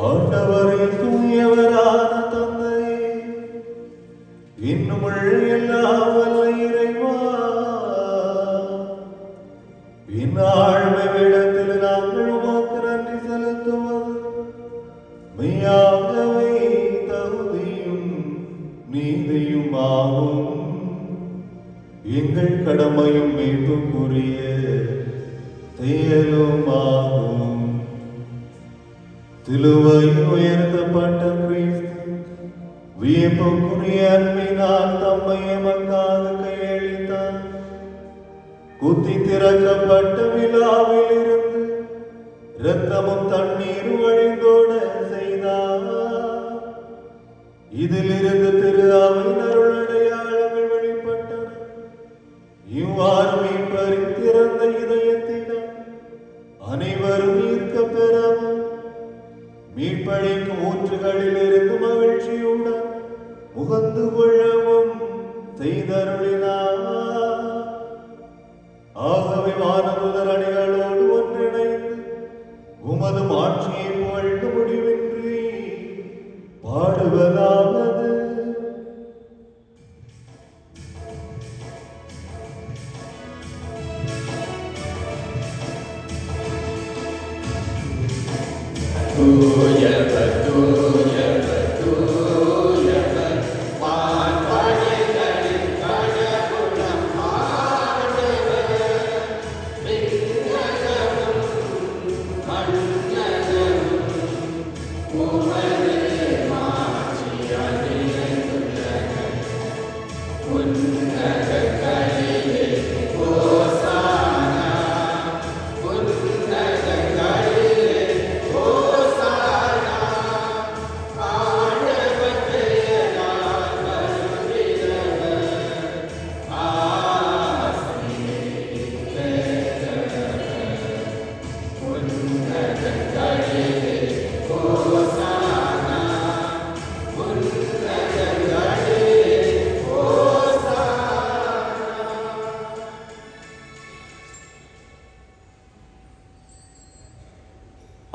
ஆண்டவரே, தூயவரான தந்தை, இன்னும் எல்லாம் வல்ல இறைவா, இந்நாள்மை வேடத்தில் நாங்கள் உமக்கு நன்றி செலுத்துவது மெய்யாகவே தகுதியும் நீதியும் ஆகும். எங்கள் கடமையும் மீட்புக்குரிய செயலும் ஆகும். சிலுவையில் உயர்த்தப்பட்ட கிறிஸ்து வியப்புக்குரிய அன்பினால் தம்மை எமக்காக கையளித்தார். குத்தி திறக்கப்பட்ட விழாவில் இருந்து இரத்தமும் தண்ணீரும் வழிந்தோட செய்தார். இதிலிருந்து திரு அவையின் அருளடையாளங்கள் வெளிப்பட்டன. இவ்வாறு மீட்பரின் திறந்த இதயத்திடம் அனைவரும் ஈர்க்க பெறவும் மீட்பளிக்கும் ஊற்றுகளில் இருந்து மகிழ்ச்சியுடன் முகந்து கொள்ளவும் செய்தருளினார். ஆகவே வானதூதர் அணிகளோடு ஒன்றிணைந்து உமது ஆட்சியை புகழ்ந்து முடிவின்றி பாடுவதாவது.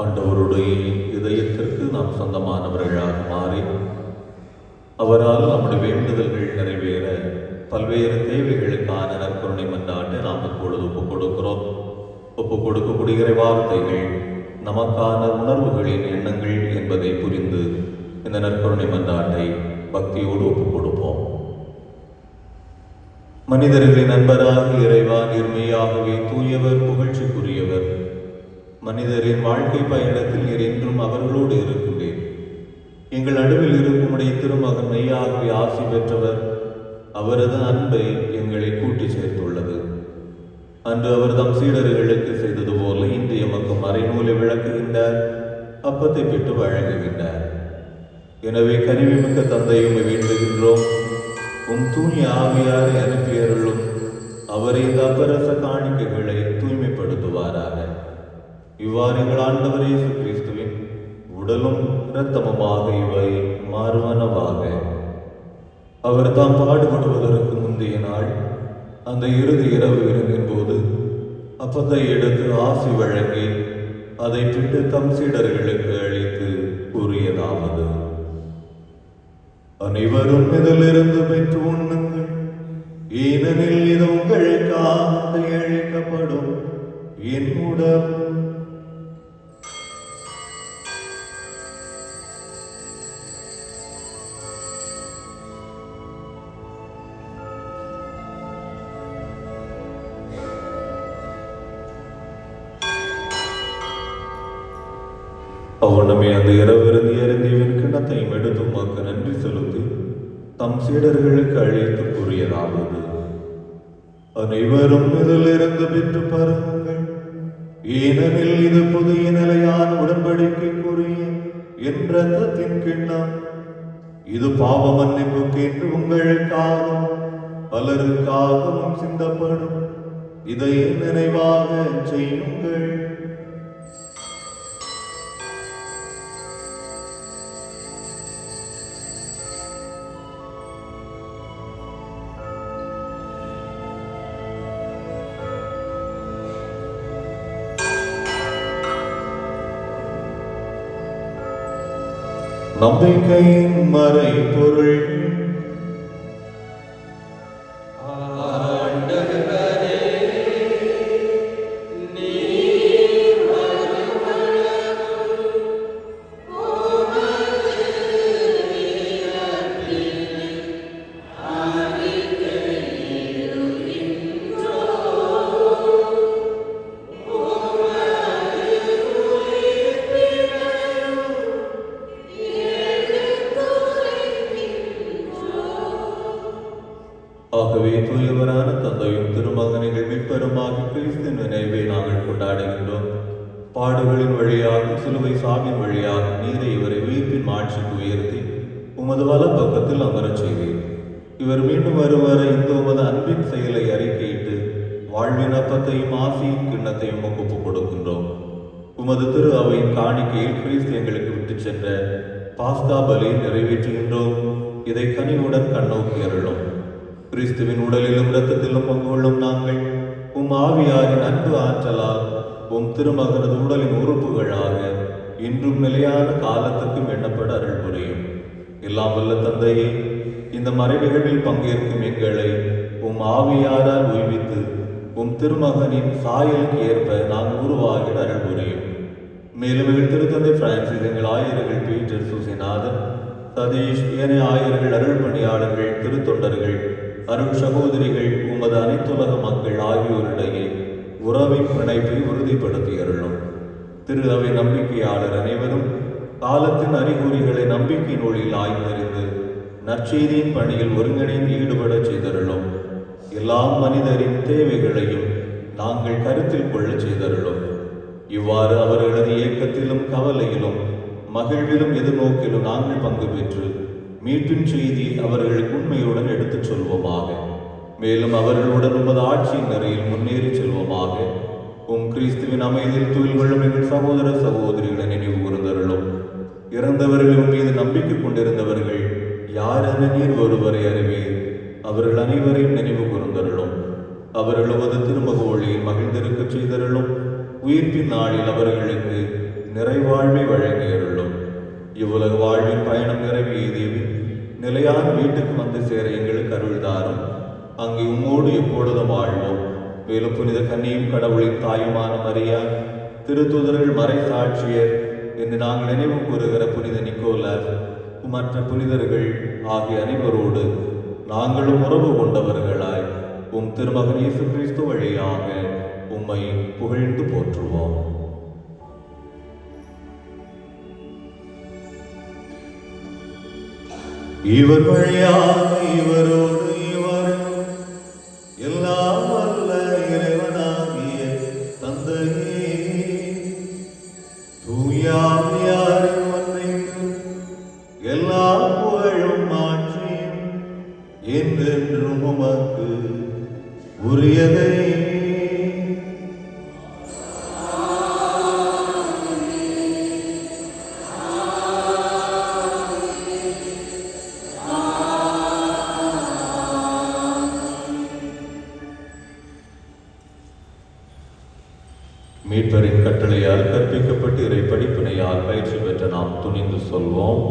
ஆண்டவருடைய இதயத்திற்கு நாம் சொந்தமானவர்களாக மாறி அவரால் நம்முடைய வேண்டுதல்கள் நிறைவேற பல்வேறு தேவைகளுக்கான நற்கருணை மன்றாட்டை நாம் இப்பொழுது ஒப்புக் கொடுக்கிறோம். ஒப்புக் கொடுக்கக்கூடிய வார்த்தைகள் நமக்கான உணர்வுகளின் எண்ணங்கள் என்பதை புரிந்து இந்த நற்கருணை மன்றாட்டை பக்தியோடு ஒப்புக் கொடுப்போம். மனிதர்களின் நண்பராக இறைவா, நீர்மையாகவே தூயவர், புகழ்ச்சிக்குரியவர். மனிதரின் வாழ்க்கை பயணத்தில் நீர் என்றும் அவர்களோடு இருக்கின்றேன். எங்கள் நடுவில் இருக்கும் உடைய திருமகன் மெய்யாகவே ஆசி பெற்றவர். அவரது அன்பை எங்களை கூட்டி சேர்த்துள்ளது. அன்று அவர் தம் சீடர்களுக்கு செய்தது போல இன்று எமக்கு மறைநூலை விளக்குகின்றார், அப்பத்தை பெற்று வழங்குகின்றார். எனவே கனிவுமிக்க தந்தையுமை வேண்டுகின்றோம், உம் தூய ஆவியாரை அனுப்பியருளும் அவரை இந்த அப்பரச காணிக்கைகளை தூய்மைப்படுத்துவாராக. இவ்வாறு எங்கள் ஆண்டவர் இயேசு கிறிஸ்துவின் உடலும் இரத்தமுமாக இவை மாறுவனவாக. அவர் தாம் பாடுபடுவதற்கு முந்தைய நாள் அந்த இறுதி இரவு விருந்தின் போது அப்பத்தை எடுத்து ஆசி வழங்கி அதை பிட்டு தம் சீடர்களுக்கு அளித்து கூறியதாவது: அனைவரும் இதிலிருந்து பெற்று உண்ணுங்கள், ஏனெனில் இது உங்களுக்காக அளிக்கப்படும் என் உடல். அவ்வளமே அந்த இரவிருந்தி அருந்தியவன் கிண்ணத்தையும் எடுத்து உமக்கு நன்றி செலுத்தி தம் சீடர்களுக்கு அழைத்து கூறியதாவது: அனைவரும் இதிலிருந்து பெற்று பருகுங்கள், ஏனெனில் இது புதிய நிலையான உடன்படிக்கைக்குரிய என் இரத்தத்தின் கிண்ணம். இது பாவ மன்னிப்புக்கு என்று உங்களுக்காகவும் பலருக்காகவும் சிந்தப்படும். இதை நினைவாக செய்யுங்கள். நம்பிக்கையின் மறைபொருள். ஆகவே தூயவரான தந்தையும் திருமகனிகள் மீட்பருமாகிய கிறிஸ்துவின் நினைவை நாங்கள் கொண்டாடுகின்றோம். பாடுகளின் வழியாக சிலுவை சாவின் வழியாக நீரை இவரை உயிர்ப்பின் மாட்சிக்கு உயர்த்தி உமது வல பக்கத்தில் அமரச் செய்தீர். இவர் மீண்டும் வருவரை இந்த உமது அன்பின் செயலை அறிக்கையிட்டு வாழ்வின் அப்பத்தையும் ஆசியின் கிண்ணத்தையும் ஒப்புக் கொடுக்கின்றோம். உமது திரு அவையின் காணிக்கையில் கிறிஸ்து எங்களுக்கு விட்டு சென்ற பாஸ்கா பலியை நிறைவேற்றுகின்றோம். இதை கனிவுடன் கண்ணோக்கி அருளும். கிறிஸ்துவின் உடலிலும் இரத்தத்திலும் பங்கு கொள்ளும் நாங்கள் உம் ஆவியாரின் அன்பு ஆற்றலால் உம் திருமகனது உடலின் உறுப்புகளாக இன்றும் நிலையான காலத்திற்கும் எண்ணப்பட அருள் புரியும். எல்லாம் வல்ல தந்தையே, இந்த மறைநிகழ்வில் பங்கேற்கும் எங்களை உம் ஆவியாரால் உய்வித்து உம் திருமகனின் சாயலுக்கு ஏற்ப நாங்கள் உருவாகிட அருள் புரியும். மேலும் எங்கள் திருத்தந்தை பிரான்சிஸ், எங்கள் ஆயர்கள் பீட்டர், சுசிநாதன், சதீஷ், ஏனைய ஆயர்கள், அருள் பணியாளர்கள், திருத்தொண்டர்கள், அருள் சகோதரிகள், உமது அனைத்துலக மக்கள் ஆகியோரிடையே உறவின் பிணைப்பை உறுதிப்படுத்தி அருளும். திரு அவை நம்பிக்கையாளர் அனைவரும் காலத்தின் அறிகுறிகளை நம்பிக்கையின் ஒளியில் ஆய்ந்தறிந்து நற்செய்தியின் பணியில் ஒருங்கிணைந்து ஈடுபட செய்தருளும். எல்லா மனிதரின் தேவைகளையும் நாங்கள் கருத்தில் கொள்ள செய்தருளும். இவ்வாறு அவர்களது இயக்கத்திலும் கவலையிலும் மகிழ்விலும் எதிர்நோக்கிலும் நாங்கள் பங்கு பெற்று மீட்பின் செய்தி அவர்களுக்கு உண்மையுடன் எடுத்துச் சொல்வோமாக. மேலும் அவர்களுடன் உமது ஆட்சியின் நிறையில் முன்னேறி செல்வோமாக. உம் கிறிஸ்துவின் அமைதியில் துயில் கொள்ளும் எங்கள் சகோதர சகோதரிகளை நினைவு கூர்ந்தருளும். இறந்தவர்கள் மீது நம்பிக்கை கொண்டிருந்தவர்கள் யார் என நீர் ஒருவரை அறிவீர். அவர்கள் அனைவரையும் நினைவு கூர்ந்தருளும். அவர்கள் உமது திருமுக ஒளியில் மகிழ்ந்திருக்க செய்தருளும். உயிர்ப்பின் நாளில் அவர்களுக்கு நிறைவாழ்வை வழங்கியருளும். இவ்வுலக வாழ்வின் பயணம் நிறைவேறியதில் நிலையான வீட்டுக்கு வந்து சேர எங்களுக்கு அருள்தாரும். அங்கே உம்மோடு எப்பொழுதும் வாழ்வோம். மேலும் புனித கன்னியும் கடவுளின் தாயுமான மரியா, திருத்தூதர்கள், மறை சாட்சியர் என்று நாங்கள் நினைவு கூறுகிற புனித நிக்கோலாஸ், மற்ற புனிதர்கள் ஆகிய அனைவரோடு நாங்களும் உறவு கொண்டவர்களாய் உம் திருமகன் இயேசு கிறிஸ்து வழியாக உம்மை புகழ்ந்து போற்றுவோம். இவர் வழியாக இவரோடு இவரும் எல்லாம் வல்ல இறைவனாகிய தந்தையே, தூயாவியாரின் ஒன்றைக்கு எல்லா புகழும் மாற்றியும் என்றென்றும் உமக்கு உரியதை. கட்டளையால் கற்பிக்கப்பட்டு இறை படிப்பினையால் பயிற்சி பெற்ற நாம் துணிந்து சொல்வோம்.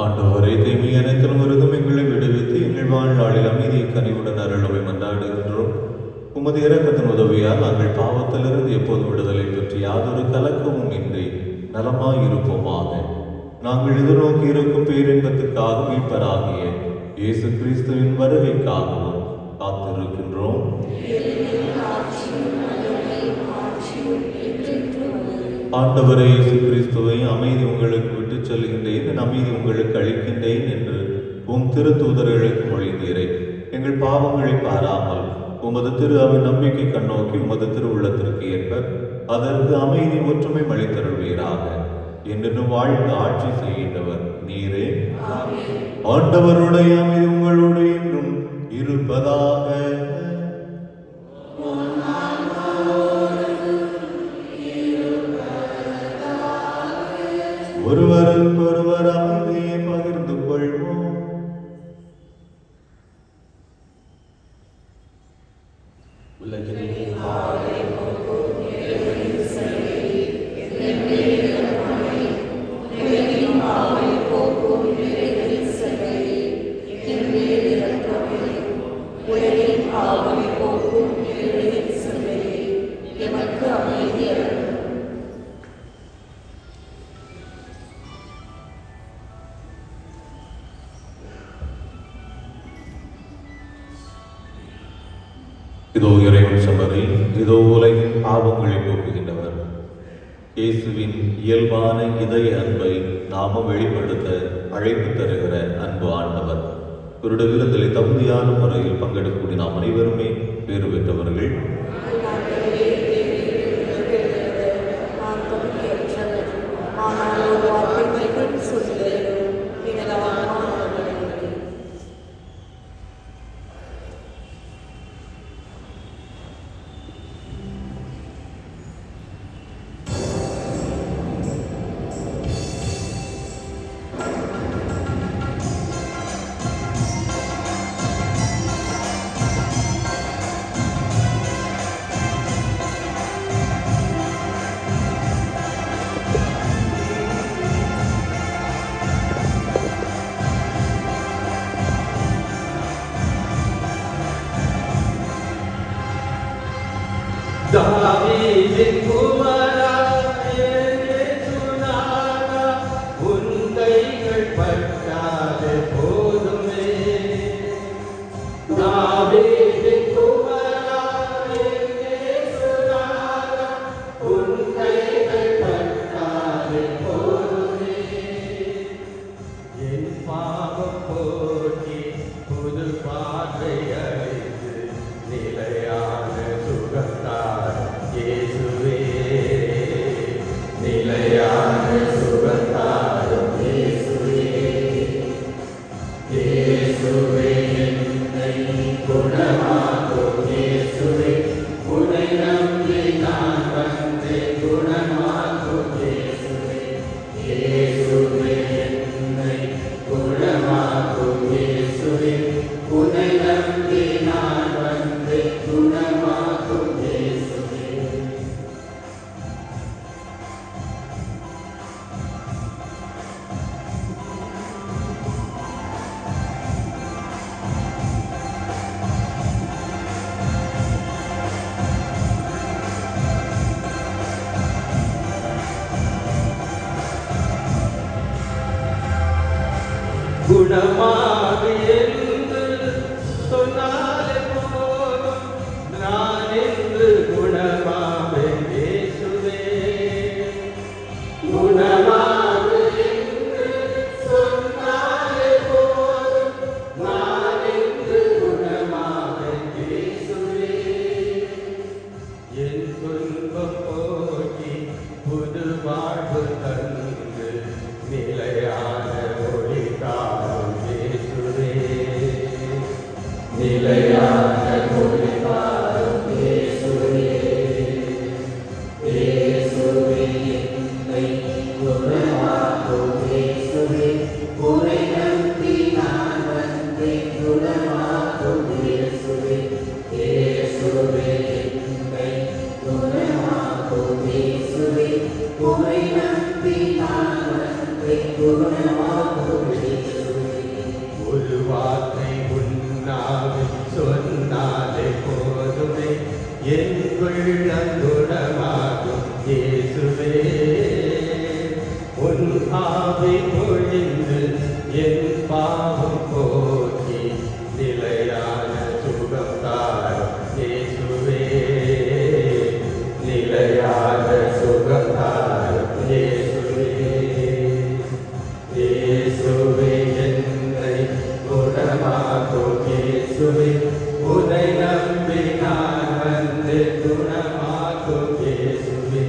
ஆண்டவரை தீமை அனைத்திலும் இருந்தும் எங்களை விடுவித்து எங்கள் வாழ்நாளில் அமைதியை கனிவுடன் அருளவை மன்றாடுகின்றோம். உமது இரக்கத்தின் உதவியால் நாங்கள் பாவத்திலிருந்து எப்போதும் விடுதலை பெற்று யாதொரு கலக்கமும் இன்றி நலமாயிருப்போமாக. நாங்கள் எதிர்நோக்கி இருக்கும் பேரின்பத்திற்காக மீட்பராகிய இயேசு கிறிஸ்துவின் வருகைக்காகவும் காத்திருக்கின்றோம். ஆண்டவரே இயேசு கிறிஸ்துவை அமைதி உங்களுக்கு விட்டுச் செல்கின்றேன், என் அமைதி உங்களுக்கு அளிக்கின்றேன் என்று உம் திருத்தூதர்களுக்கு மொழிந்தீரே. எங்கள் பாவங்களை பாராமல் உமது திரு அவை நம்பிக்கை கண்ணோக்கி உமது திருவுள்ளத்திற்கு ஏற்ப அதற்கு அமைதி ஒற்றுமை அளித்தருள்வீராக. என்று வாழ்ந்து ஆட்சி செய்கின்றவர் நீரே. ஆண்டவருடைய அமைதி உங்களோடு என்றும் இருப்பதாக. ஒருவருக்கொருவர் அமைதியை பகிர்ந்து கொள்வோம். இதோ இறைவன் சபரி, இதோ உலகின் பாவங்களை போக்குகின்றவர். இயேசுவின் இயல்பான இதய அன்பை நாம வெளிப்படுத்த அழைப்பு தருகிற அன்பு ஆண்டவர். இவருடைய விருந்திலே தகுதியான முறையில் பங்கெடுக்கக்கூடிய நாம் அனைவருமே பேறு பெற்றவர்கள். தாவீதின் குமாரா, இயேசுநாதா, உன் கைகள் பட்டாலே போதுமே. தாவீதின் குமாரா, இயேசுநாதா, உன் கைகள் பட்டாலே போதுமே. என் பாவம் போக்கி புது பார்வை அளித்து நிலையான சுகத்தார் இயேசுவே, நிலையான சுகத்தாரும் இயேசுவே. இயேசுவே என்னை குணமாக்கும் இயேசுவே, உன்னை நம்பி நான் வந்தேன் குணமாக்கும் இயேசுவே. இயேசுவே என்னை குணமாக்கும் இயேசுவே, உன்னை நம்பி நான் வந்தேன் குணமாக்கும் இயேசுவே. குணமாக என்று சொன்னாலே போதும், நான் என்று குணமாவேன் இயேசுவே. குணமாக என்று சொன்னாலே போதும், நான் என்று குணமாவேன் இயேசுவே. ஒரு வார்த்தை உன்னாவில் சொன்னாலே போதுமே, என் உள்ளம் குணமாகும் இயேசுவே. உன் ஆவி பொழிந்து என் பாவம் போக்கி நிலையான சுகம் தாரும் இயேசுவே. நிலையான சுகம் தாரும் இயேசுவே. இயேசுவே என்னை குணமாக்கும் இயேசுவே. உன்னை நம்பி நான் வந்து குணமாக்கும் இயேசுவே.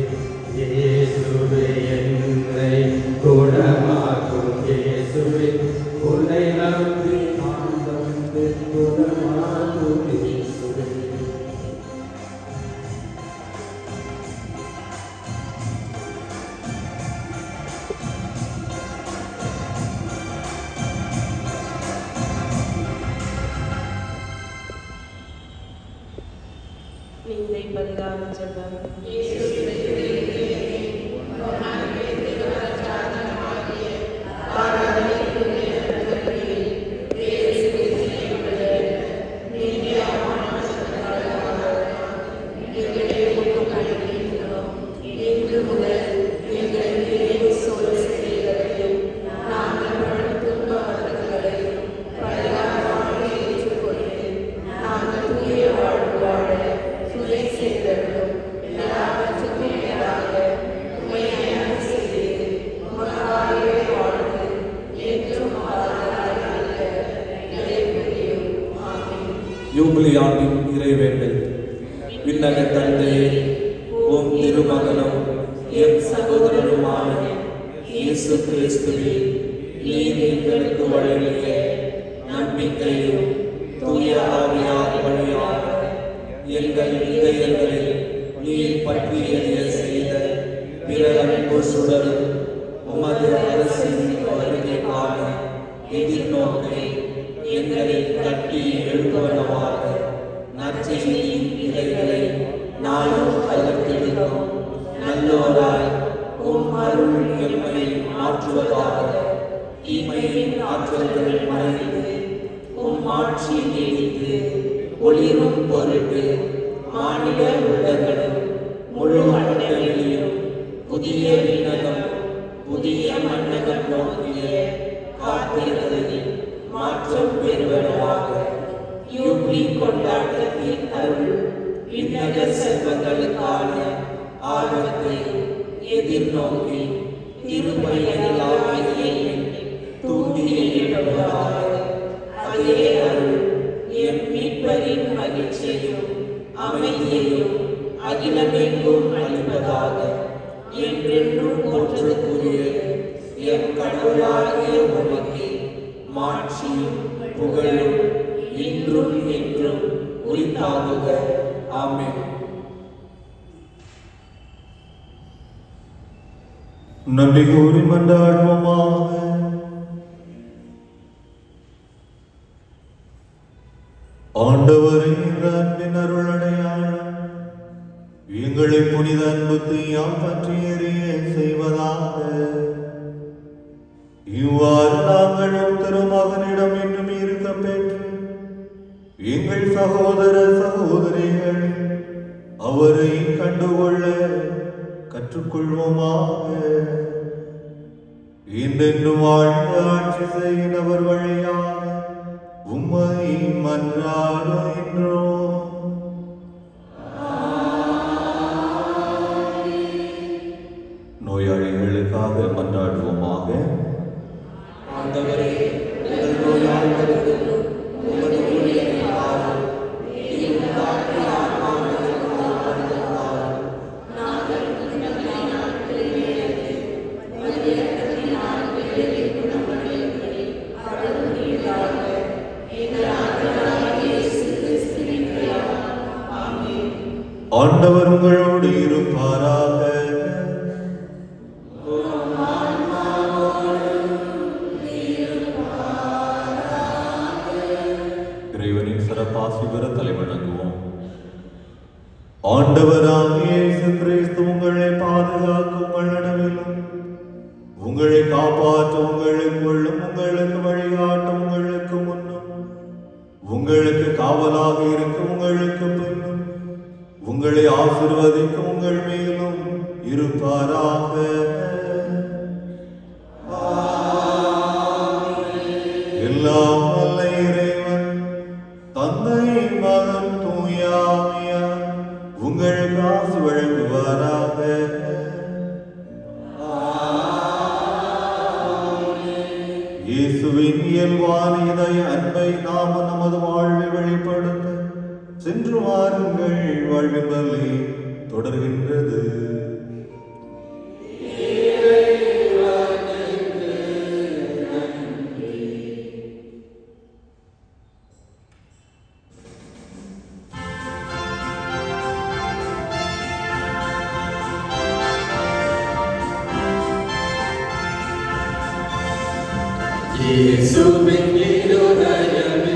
இயேசுவே என்னை குணமாக்கும் இயேசுவே. உன்னை நம்பி நான் வந்து குணமாக்கும் இயேசுவே. நிந்தை பரிகார ஜெபம். யூபிலி ஆண்டின் இறைவேண்டல். விண்ணக தந்தையே, உம் திருமகனும் என் சகோதரனுமான இயேசு கிறிஸ்துவில் நீர் எங்களுக்கு வழங்கிய நம்பிக்கையும் தூய ஆவியார் வழியாக எங்கள் இதயங்களில் நீர் பற்றி எறிய செய்த பிற அன்பு சுடரும் உமது அரசின் வருகைக்கான எதிர்நோக்கை எங்களில் கட்டி எழுப்புவனவாக நற்செய்தியின் இலைகளை நாளும் வளர்த்தெடுக்கும் நல்லோராய் உம் அருள் எம்மை மாற்றுவதாக. தீமையின் ஆற்றல்கள் மறைந்து உம் ஆட்சி நீடித்து ஒளிரும் பொருட்டு மாநில உள்ளங்களும் முழு அண்டவெளியும் புதிய விண்ணகம் புதிய மன்னகம் நோக்கிய காத்திருந்ததில் மாற்றம் பெறுவதாக. யூபிலி கொண்டாட்டத்தின் அருள் விண்ணக செல்வங்களுக்கான ஆர்வத்தை எதிர்நோக்கி திருப்பயணியாகிய தூண்டி எழுவதாக. அதே அருள் எம் மீட்பரின் மகிழ்ச்சியையும் அமைதியையும் அகிலமெங்கும் அளிப்பதாக. என்றென்றும் போற்றக்கூடிய எம் கடவுளாகிய உமக்கு மாட்சியும் புகழும் இன்றும் என்றும் உரித்தாகுக. ஆமென். நன்றி கூறி மன்றாடுவோமாக. ஆண்டவரே, இந்த அன்பின் அருள் அடையாளம் எங்களை புனித அன்பு தீயால் பற்றி எறிய செய்வதாக. இவ்வாறு நாங்களும் திருமகனிடம் இன்னும் இருக்க பெற்று எங்கள் சகோதர சகோதரிகள் அவரை கண்டுகொள்ள கற்றுக்கொள்வோமாக. என்றென்றும் வாழ்ந்து ஆட்சி செய்கிறவர் வழியாக உம்மை மன்றாடுகின்றோம். நோயாளிகளுக்காக மன்றாடுவோமாக. ஆண்டவரே, எங்கள் நோயாளிகளுக்கு உமது ஊழியரை ஆளும். தீர்ந்தாற்றி ஆன்மாக்களுக்கு ஆளும். நாங்கள் குணத்தின் நாட்களில் இருந்து மதியத்தின் நாட்களில் குணமடையும்படி அருள்வீராக. எங்கள் ஆண்டவராகிய இயேசு கிறிஸ்துவின் பெயரால். ஆமென். ஆண்டவர் உங்களோடு இருப்பாராக. இறைவனின் சிறப்பாசி பெற தலைவணங்குவோம். ஆண்டவராகிய இயேசு கிறிஸ்து உங்களை பாதுகாக்கும் நடுவிலும் உங்களை காப்பாற்றும் உங்களை ஆசீர்வதிக்கும் உங்கள் மேலும் இருப்பாராக. எல்லாம் வல்ல இறைவன் தந்தை மகன் தூயாவியார் உங்களுக்கு ஆசி வழங்குவாராக. இயேசுவின் இயல்பான இதய அன்பை நாம் நமது வாழ்வில் வெளிப்படுத்த சென்று வாருங்கள். வாழ்வின் வழி தொடர்கின்றது. இயேசுவின் இருதயமே